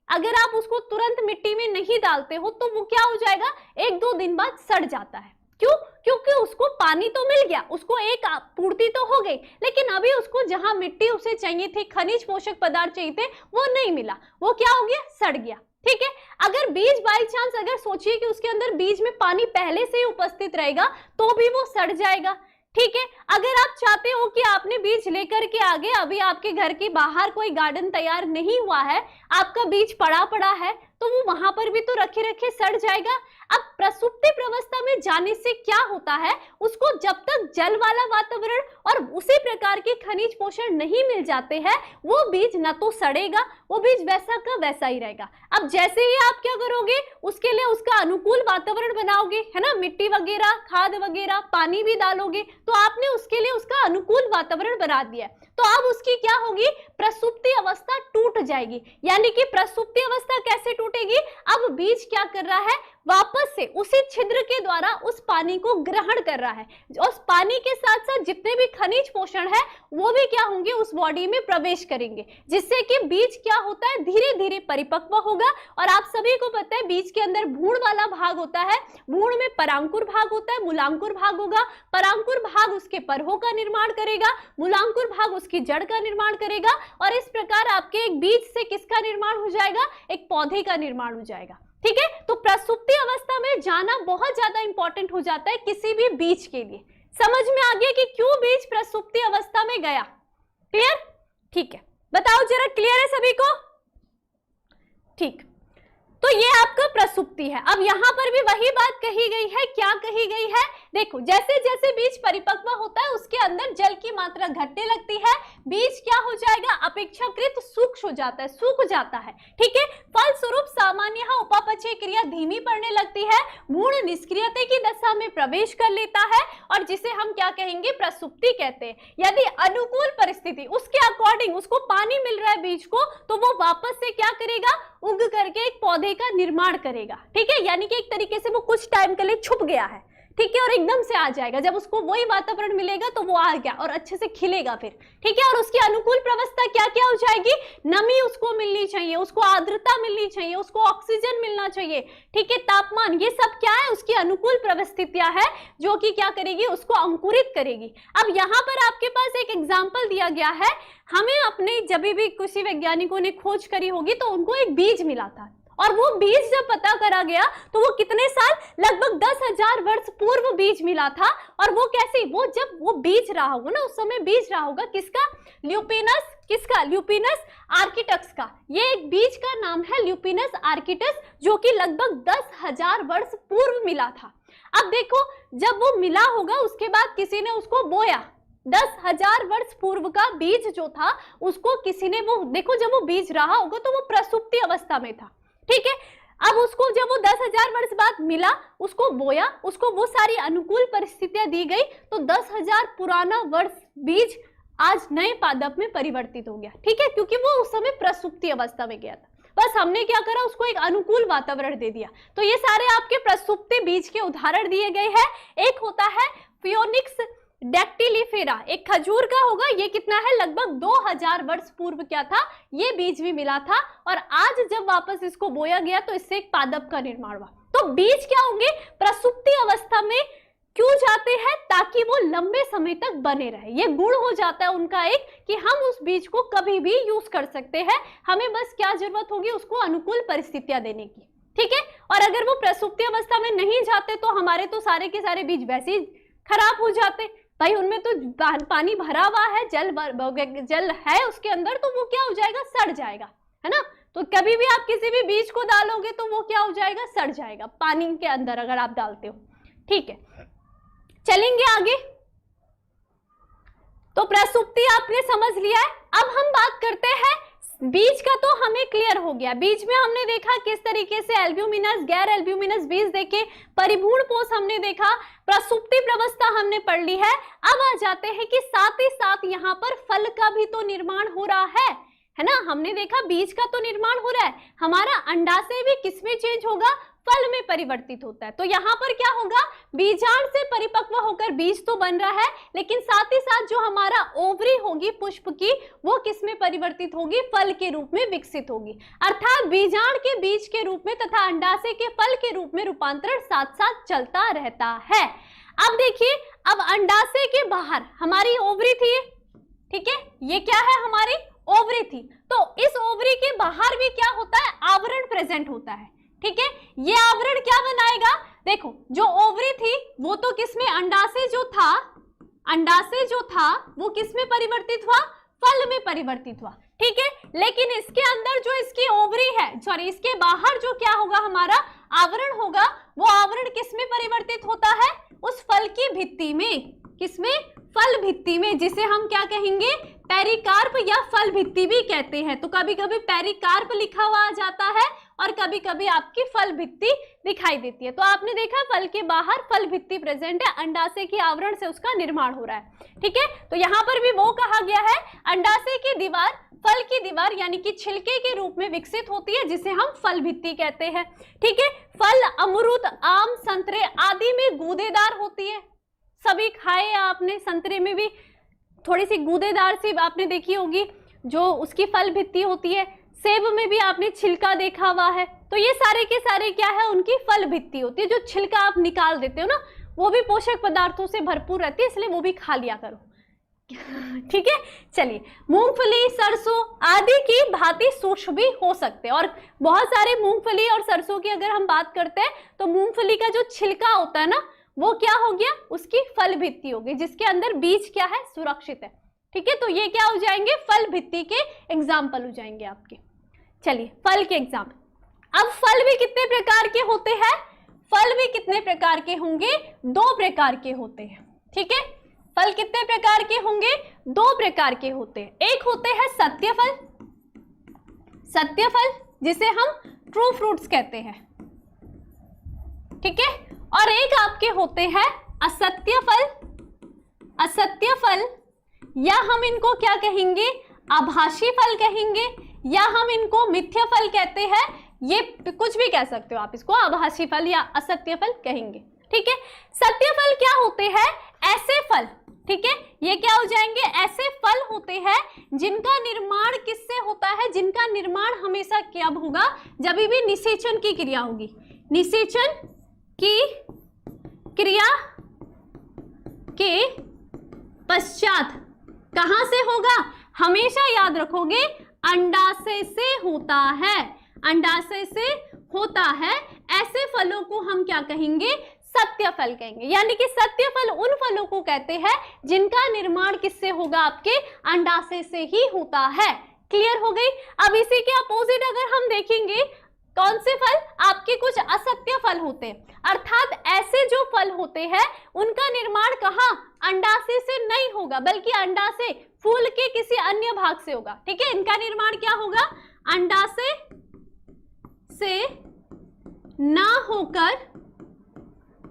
अगर आप उसको तुरंत मिट्टी में नहीं डालते हो तो वो क्या हो जाएगा, 1-2 दिन बाद सड़ जाता है। क्यों, क्योंकि उसको पानी तो मिल गया, उसको एक पूर्ति तो हो गई, लेकिन अभी उसको जहां मिट्टी उसे चाहिए थी, खनिज पोषक पदार्थ चाहिए थे, वो नहीं मिला, वो क्या हो गया, सड़ गया, ठीक है। अगर बीज बाई चांस, अगर सोचिए कि उसके अंदर बीज में पानी पहले से ही उपस्थित रहेगा तो भी वो सड़ जाएगा, ठीक है। अगर आप चाहते हो कि आपने बीज लेकर के आगे, अभी आपके घर के बाहर कोई गार्डन तैयार नहीं हुआ है, आपका बीज पड़ा है, तो वो वहां पर भी तो रखे रखे सड़ जाएगा। अब प्रसुप्ति अवस्था में जाने से क्या होता है, उसको जब तक जल वाला वातावरण और उसी प्रकार के खनिज पोषण नहीं मिल जाते हैं, वो बीज न तो सड़ेगा, वो बीज वैसा का वैसा ही रहेगा। अब जैसे ही आप क्या करोगे, उसके लिए उसका अनुकूल वातावरण बनाओगे, है ना, मिट्टी वगैरह, खाद वगैरह, पानी भी डालोगे, तो आपने उसके लिए उसका अनुकूल वातावरण बना दिया। तो अब उसकी क्या होगी, प्रसुप्ति अवस्था टूट जाएगी। यानी कि प्रसुप्ति अवस्था कैसे टूटेगी, अब बीज क्या कर रहा है, वापस से उसी छिद्र के द्वारा उस पानी को ग्रहण कर रहा है। उस पानी के साथ साथ जितने भी खनिज पोषण है वो भी क्या होंगे, उस बॉडी में प्रवेश करेंगे, जिससे कि बीज क्या होता है, धीरे धीरे परिपक्व होगा। और आप सभी को पता है बीज के अंदर भ्रूण वाला भाग होता है, भ्रूण में परांकुर भाग होता है, मूलांकुर भाग होगा, परांकुर भाग उसके परहों का निर्माण करेगा, मूलांकुर भाग उसकी जड़ का निर्माण करेगा, और इस प्रकार आपके एक बीज से किसका निर्माण हो जाएगा, एक पौधे का निर्माण हो जाएगा। ठीक है, तो प्रसुप्ति अवस्था में जाना बहुत ज्यादा इंपॉर्टेंट हो जाता है किसी भी बीज के लिए। समझ में आ गया कि क्यों बीज प्रसुप्ति अवस्था में गया? क्लियर? ठीक है, बताओ जरा, क्लियर है सभी को? ठीक, तो ये आपका प्रसुप्ति है। अब यहां पर भी वही बात कही गई है, क्या कही गई है, देखो, जैसे जैसे बीज परिपक्व होता है उसके अंदर जल की मात्रा घटने लगती है, बीज क्या हो जाएगा, अपेक्षाकृत सूक्ष्म हो जाता है, सूख जाता है। ठीक है, फलस्वरूप सामान्य उपापचय क्रिया धीमी पड़ने लगती है, भ्रूण निष्क्रियता की दशा में प्रवेश कर लेता है, और जिसे हम क्या कहेंगे, प्रसुप्ति कहते हैं। यदि अनुकूल परिस्थिति उसके अकॉर्डिंग, उसको पानी मिल रहा है बीज को, तो वो वापस से क्या करेगा, उग करके एक पौधे का निर्माण करेगा। ठीक है, यानी कि एक तरीके से वो कुछ टाइम के लिए छुप गया है, ठीक है, और एकदम से आ जाएगा। जब उसको वही वातावरण मिलेगा तो वो आ गया और अच्छे से खिलेगा फिर। ठीक है, और उसकी अनुकूल व्यवस्था क्या क्या हो जाएगी, नमी उसको मिलनी चाहिए, उसको आर्द्रता मिलनी चाहिए, उसको ऑक्सीजन मिलना चाहिए। ठीक है, तापमान, ये सब क्या है, उसकी अनुकूल परिस्थितियां है जो कि क्या करेगी, उसको अंकुरित करेगी। अब यहाँ पर आपके पास एक एग्जाम्पल दिया गया है, हमें अपने जब भी किसी वैज्ञानिकों ने खोज करी होगी तो उनको एक बीज मिला था, और वो बीज जब पता करा गया तो वो कितने साल, लगभग 10,000 वर्ष पूर्व बीज मिला था। और वो कैसे, वो जब वो बीज रहा होगा ना, उस समय बीज रहा होगा किसका, ल्यूपिनस, किसका, ल्यूपिनस आर्किटस का। ये एक बीज का नाम है ल्यूपिनस आर्किटस, जो कि लगभग 10,000 वर्ष पूर्व मिला था। अब देखो, जब वो मिला होगा उसके बाद किसी ने उसको बोया, 10,000 वर्ष पूर्व का बीज जो था उसको किसी ने, वो देखो, जब वो बीज रहा होगा तो वो प्रसुप्ति अवस्था में था। ठीक है, अब उसको जब वो 10,000 वर्ष बाद मिला, उसको बोया, उसको वो सारी अनुकूल परिस्थितियां दी गई, तो 10,000 पुराना वर्ष बीज आज नए पादप में परिवर्तित हो गया। ठीक है, क्योंकि वो उस समय प्रसुप्ति अवस्था में गया था। बस हमने क्या करा, उसको एक अनुकूल वातावरण दे दिया। तो ये सारे आपके प्रसुप्ति बीज के उदाहरण दिए गए हैं। एक होता है फियोनिक्स डैक्टिलिफेरा, एक खजूर का होगा, ये कितना है, लगभग 2000 वर्ष पूर्व क्या था, ये बीज भी मिला था, और आज जब वापस इसको बोया गया तो इससे एक पादप का निर्माण हुआ। तो बीज क्या होंगे, प्रसुप्ति अवस्था में क्यों जाते हैं, ताकि वो लंबे समय तक बने रहे। ये गुण हो जाता है उनका एक, कि हम उस बीज को कभी भी यूज कर सकते हैं, हमें बस क्या जरूरत होगी, उसको अनुकूल परिस्थितियां देने की। ठीक है, और अगर वो प्रसुप्ति अवस्था में नहीं जाते तो हमारे तो सारे के सारे बीज वैसे ही खराब हो जाते भाई, उनमें तो पानी भरा हुआ है, जल है उसके अंदर, तो वो क्या हो जाएगा, सड़ जाएगा, है ना। तो कभी भी आप किसी भी बीज को डालोगे तो वो क्या हो जाएगा, सड़ जाएगा, पानी के अंदर अगर आप डालते हो। ठीक है, चलेंगे आगे। तो प्रसुप्ति आपने समझ लिया है। अब हम बात करते हैं बीज का, तो हमें क्लियर हो गया। बीज में हमने देखा किस तरीके से एल्ब्यूमिनस, गैर एल्ब्यूमिनस बीज देखे, परिभ्रूण पोष हमने देखा, प्रसुप्ति व्यवस्था हमने पढ़ ली है। अब आ जाते हैं कि साथ ही साथ यहाँ पर फल का भी तो निर्माण हो रहा है ना। हमने देखा बीज का तो निर्माण हो रहा है, हमारा अंडाशय भी किसमें चेंज होगा, फल में परिवर्तित होता है। तो यहाँ पर क्या होगा, बीजांड से परिपक्व होकर बीज तो बन रहा है, लेकिन साथ ही साथ जो हमारा ओवरी होगी पुष्प की, वो किस में परिवर्तित होगी, फल के रूप में विकसित होगी। अर्थात बीजांड के बीज के रूप में तथा अंडाशय के फल के रूप में रूपांतरण साथ साथ चलता रहता है। अब देखिए, अब अंडाशय के बाहर हमारी ओवरी थी, ठीक है, ये क्या है, हमारी ओवरी थी। तो इस ओवरी के बाहर भी क्या होता है, आवरण प्रेजेंट होता है। ठीक है, ये आवरण क्या बनाएगा, देखो, जो ओवरी थी वो तो किसमें, अंडाशय जो था वो किसमें परिवर्तित हुआ, फल में परिवर्तित हुआ, ठीक है। लेकिन इसके अंदर जो इसकी ओवरी है, सॉरी इसके बाहर जो क्या होगा हमारा आवरण होगा, वो आवरण किस में परिवर्तित होता है, उस फल की भित्ति में, किसमें, फल भित्ति में, जिसे हम क्या कहेंगे, पेरिकार्प या फल भित्ति भी कहते हैं। तो कभी कभी पेरिकार्प लिखा हुआ आ जाता है और कभी कभी आपकी फल भित्ति दिखाई देती है। तो आपने देखा फल के बाहर फल भित्ति प्रेजेंट है, अंडाशय के आवरण से उसका निर्माण हो रहा है, ठीक है। तो यहाँ पर भी वो कहा गया है अंडाशय की दीवार फल की दीवार यानी कि छिलके के रूप में विकसित होती है, जिसे हम फल भित्ति कहते हैं, ठीक है। फल अमरूद, आम, संतरे आदि में गूदेदार होती है, सभी खाए आपने, संतरे में भी थोड़ी सी गूदेदार सी आपने देखी होगी जो उसकी फल भित्ति होती है, सेब में भी आपने छिलका देखा हुआ है। तो ये सारे के सारे क्या है, उनकी फल भित्ति होती है। जो छिलका आप निकाल देते हो ना, वो भी पोषक पदार्थों से भरपूर रहती है, इसलिए वो भी खा लिया करो, ठीक है। चलिए, मूंगफली, सरसों आदि की भांति सूक्ष्म भी हो सकते हैं। और बहुत सारे मूंगफली और सरसों की अगर हम बात करते हैं तो मूंगफली का जो छिलका होता है ना, वो क्या हो गया, उसकी फल भित्ति हो गई, जिसके अंदर बीज क्या है, सुरक्षित है, ठीक है। तो ये क्या हो जाएंगे, फल भित्ति के एग्जाम्पल हो जाएंगे आपके। चलिए, फल के एग्जाम्पल। अब फल भी कितने प्रकार के होते हैं, फल भी कितने प्रकार के होंगे, 2 प्रकार के होते हैं, ठीक है। फल कितने प्रकार के होंगे, 2 प्रकार के होते हैं। एक होते हैं सत्य फल, सत्य फल जिसे हम ट्रू फ्रूट्स कहते हैं, ठीक है। और एक आपके होते हैं असत्य फल, असत्य फल, या हम इनको क्या कहेंगे, आभासी फल कहेंगे, या हम इनको मिथ्या फल कहते हैं, ये कुछ भी कह सकते हो आप, इसको आभासी फल या असत्य फल कहेंगे, ठीक है। सत्य फल क्या होते हैं, ऐसे फल, ठीक है, ये क्या हो जाएंगे, ऐसे फल होते हैं जिनका निर्माण किससे होता है, जिनका निर्माण हमेशा कब होगा, जब भी निषेचन की क्रिया होगी, निषेचन की क्रिया के पश्चात कहां से होगा, हमेशा याद रखोगे अंडाशय से होता है, अंडाशय से होता है। ऐसे फलों को हम क्या कहेंगे, सत्य फल कहेंगे। यानी कि सत्य फल उन फलों को कहते हैं जिनका निर्माण किससे होगा, आपके अंडाशय से ही होता है। क्लियर हो गई। अब इसी के अपोजिट अगर हम देखेंगे, कौन से फल, आपके कुछ असत्य फल होते हैं, अर्थात ऐसे जो फल होते हैं उनका निर्माण कहाँ, अंडाशय से नहीं होगा, बल्कि अंडाशय फूल के किसी अन्य भाग से होगा, ठीक है। इनका निर्माण क्या होगा, अंडाशय से ना होकर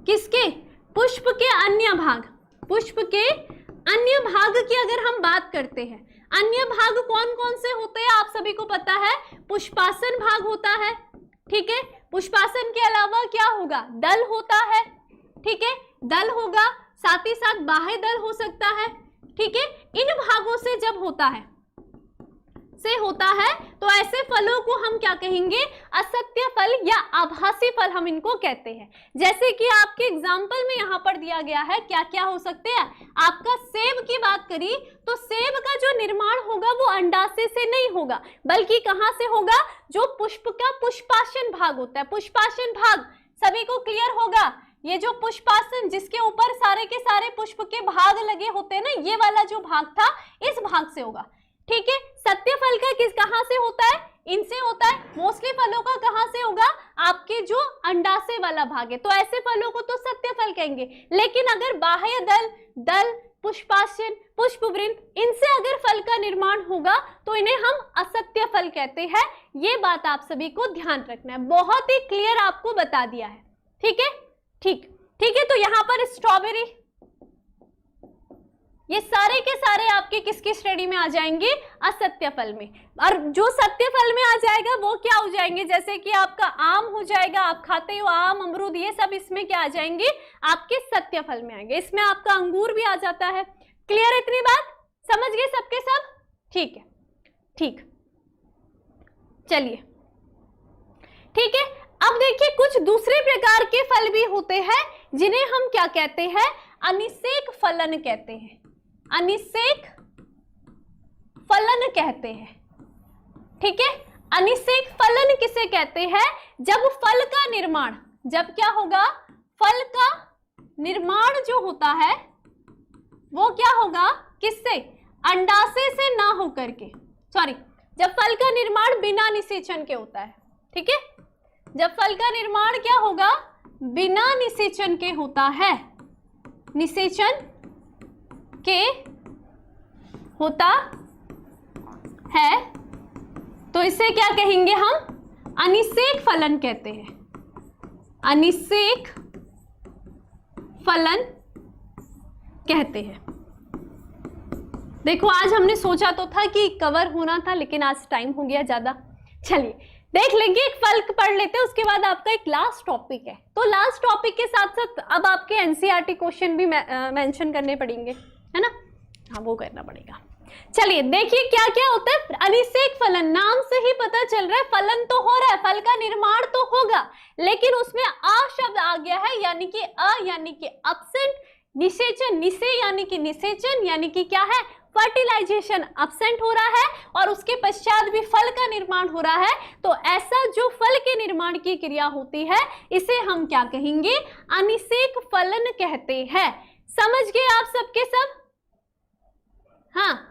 किसके, पुष्प के अन्य भाग, पुष्प के अन्य भाग की अगर हम बात करते हैं, अन्य भाग कौन कौन से होते हैं, आप सभी को पता है, पुष्पासन भाग होता है, ठीक है। पुष्पासन के अलावा क्या होगा, दल होता है, ठीक है, दल होगा, साथ ही साथ बाह्य दल हो सकता है, ठीक है। इन भागों से जब होता है, तो ऐसे फलों को हम क्या कहेंगे, असत्य फल या आभासी फल हम इनको कहते हैं। जैसे कि आपके एग्जाम्पल में यहाँ पर दिया गया है, क्या क्या हो सकते हैं, आपका सेब की बात करी तो सेब का जो निर्माण होगा वो अंडाशय से नहीं होगा, बल्कि कहाँ से होगा, जो पुष्प का पुष्पासन भाग होता है, पुष्पासन भाग सभी को क्लियर होगा। ये जो पुष्पासन जिसके ऊपर सारे के सारे पुष्प के भाग लगे होते हैं ना, ये वाला जो भाग था इस भाग से होगा, ठीक है। सत्य फल का किस कहां से होता है, इनसे होता है। मोस्टली फलों का कहां से होगा, आपके जो अंडाशय वाला भाग है, तो ऐसे फलों को तो सत्य फल कहेंगे। लेकिन अगर बाह्य दल, पुष्पासन, पुष्पवृंत, इनसे अगर फल का निर्माण होगा तो इन्हें हम असत्य फल कहते हैं। ये बात आप सभी को ध्यान रखना है, बहुत ही क्लियर आपको बता दिया है, ठीक है, ठीक है। तो यहाँ पर स्ट्रॉबेरी, ये सारे के सारे आपके किसकी श्रेणी में आ जाएंगे, असत्य फल में। और जो सत्य फल में आ जाएगा वो क्या हो जाएंगे, जैसे कि आपका आम हो जाएगा, आप खाते हो आम, अमरूद, ये सब इसमें क्या आ जाएंगे, आपके सत्य फल में आएंगे। इसमें आपका अंगूर भी आ जाता है। क्लियर है, इतनी बात समझ गए सबके सब, ठीक है, ठीक, चलिए, ठीक है। अब देखिए, कुछ दूसरे प्रकार के फल भी होते हैं जिन्हें हम क्या कहते हैं, अनिषेक फलन कहते हैं, अनिषेक फलन कहते हैं, ठीक है। अनिषेक फलन किसे कहते हैं, जब फल का निर्माण, जब क्या होगा, फल का निर्माण जो होता है वो क्या होगा, किससे, अंडाशय से ना होकर के, सॉरी, जब फल का निर्माण बिना निषेचन के होता है, ठीक है, जब फल का निर्माण क्या होगा, बिना निषेचन के होता है, निषेचन के होता है, तो इसे क्या कहेंगे हम, अनिषेक फलन कहते हैं, अनिषेक फलन कहते हैं। देखो आज हमने सोचा तो था कि कवर होना था, लेकिन आज टाइम हो गया ज्यादा। चलिए देख लेंगे, एक फल पढ़ लेते हैं, उसके बाद आपका एक लास्ट टॉपिक है। तो लास्ट टॉपिक के साथ साथ अब आपके एनसीईआरटी क्वेश्चन भी मेंशन करने पड़ेंगे, है ना, हाँ वो करना पड़ेगा। चलिए देखिए क्या क्या होता है अनिषेक फलन। नाम से ही पता चल रहा है फलन तो हो रहा है, फल का निर्माण तो होगा, लेकिन उसमें अ शब्द आ गया है, यानी कि अ यानी कि अब्सेंट, निषेचन, निषे यानी कि निषेचन, यानी कि क्या है, फर्टिलाइजेशन अब्सेंट हो रहा है, और उसके पश्चात भी फल का निर्माण हो रहा है। तो ऐसा जो फल के निर्माण की क्रिया होती है, इसे हम क्या कहेंगे, अनिषेक फलन कहते हैं। समझ गए आप सबके सब? हाँ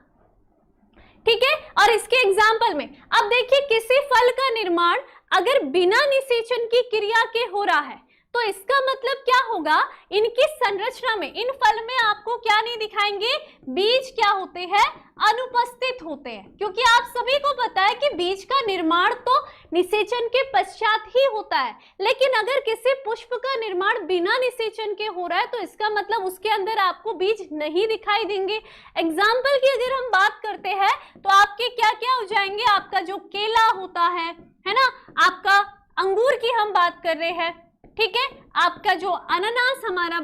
ठीक है। और इसके एग्जाम्पल में अब देखिए, किसी फल का निर्माण अगर बिना निषेचन की क्रिया के हो रहा है, तो इसका मतलब क्या होगा, इनकी संरचना में, इन फल में आपको क्या नहीं दिखाएंगे, बीज क्या होते हैं, अनुपस्थित होते हैं। क्योंकि आप सभी को पता है कि बीज का निर्माण तो निषेचन के पश्चात ही होता है, लेकिन अगर किसी पुष्प का निर्माण बिना निषेचन के हो रहा है, तो इसका मतलब उसके अंदर आपको बीज नहीं दिखाई देंगे। एग्जाम्पल की अगर हम बात करते हैं, तो आपके क्या क्या हो जाएंगे, आपका जो केला होता है ना, आपका अंगूर की हम बात कर रहे हैं, ठीक है, आपका जो अनानास हमारा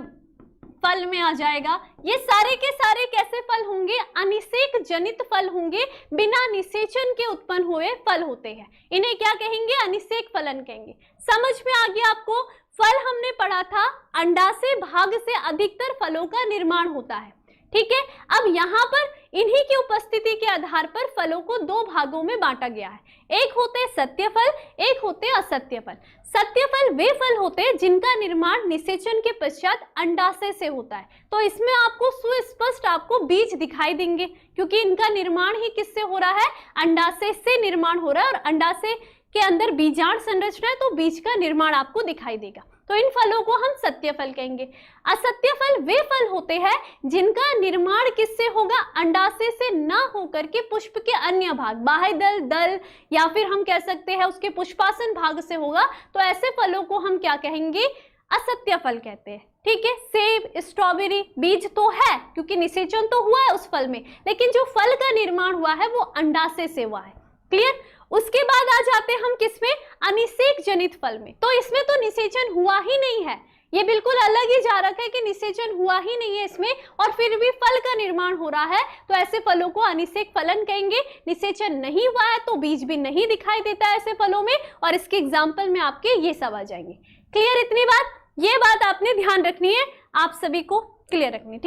फल में आ जाएगा, ये सारे के सारे कैसे फल होंगे, अनिषेक जनित फल होंगे, बिना निषेचन के उत्पन्न हुए फल होते हैं। इन्हें क्या कहेंगे, अनिषेक फलन कहेंगे। समझ में आ गया आपको? फल हमने पढ़ा था, अंडाशय भाग से अधिकतर फलों का निर्माण होता है, ठीक है। अब यहाँ पर इन्हीं की उपस्थिति के आधार पर फलों को दो भागों में बांटा गया है, एक होते सत्य फल, एक होते असत्य फल। सत्य फल वे फल होते हैं जिनका निर्माण निषेचन के पश्चात अंडाशय से होता है। तो इसमें आपको सुस्पष्ट आपको बीज दिखाई देंगे, क्योंकि इनका निर्माण ही किससे हो रहा है, अंडाशय से निर्माण हो रहा है, और अंडाशय के अंदर बीजांड संरचना है, तो बीज का निर्माण आपको दिखाई देगा। तो इन फलों को हम सत्य फल कहेंगे। असत्य फल वे फल होते हैं जिनका निर्माण किससे होगा, अंडाशय से ना होकर के पुष्प के अन्य भाग, बाह्य दल, दल, या फिर हम कह सकते हैं उसके पुष्पासन भाग से होगा। तो ऐसे फलों को हम क्या कहेंगे, असत्य फल कहते हैं, ठीक है। सेब, स्ट्रॉबेरी, बीज तो है क्योंकि निषेचन तो हुआ है उस फल में, लेकिन जो फल का निर्माण हुआ है वो अंडाशय से हुआ है। क्लियर? उसके बाद आ जाते हैं हम किसमें, अनिषेक जनित फल में। तो इसमें तो निषेचन हुआ ही नहीं है, ये बिल्कुल अलग ही जा रखा है कि निषेचन हुआ ही नहीं है इसमें, और फिर भी फल का निर्माण हो रहा है। तो ऐसे फलों को अनिषेक फलन कहेंगे। निषेचन नहीं हुआ है तो बीज भी नहीं दिखाई देता है ऐसे फलों में, और इसके एग्जाम्पल में आपके ये सब आ जाएंगे। क्लियर? इतनी बात, ये बात आपने ध्यान रखनी है, आप सभी को क्लियर रखनी है, ठीक।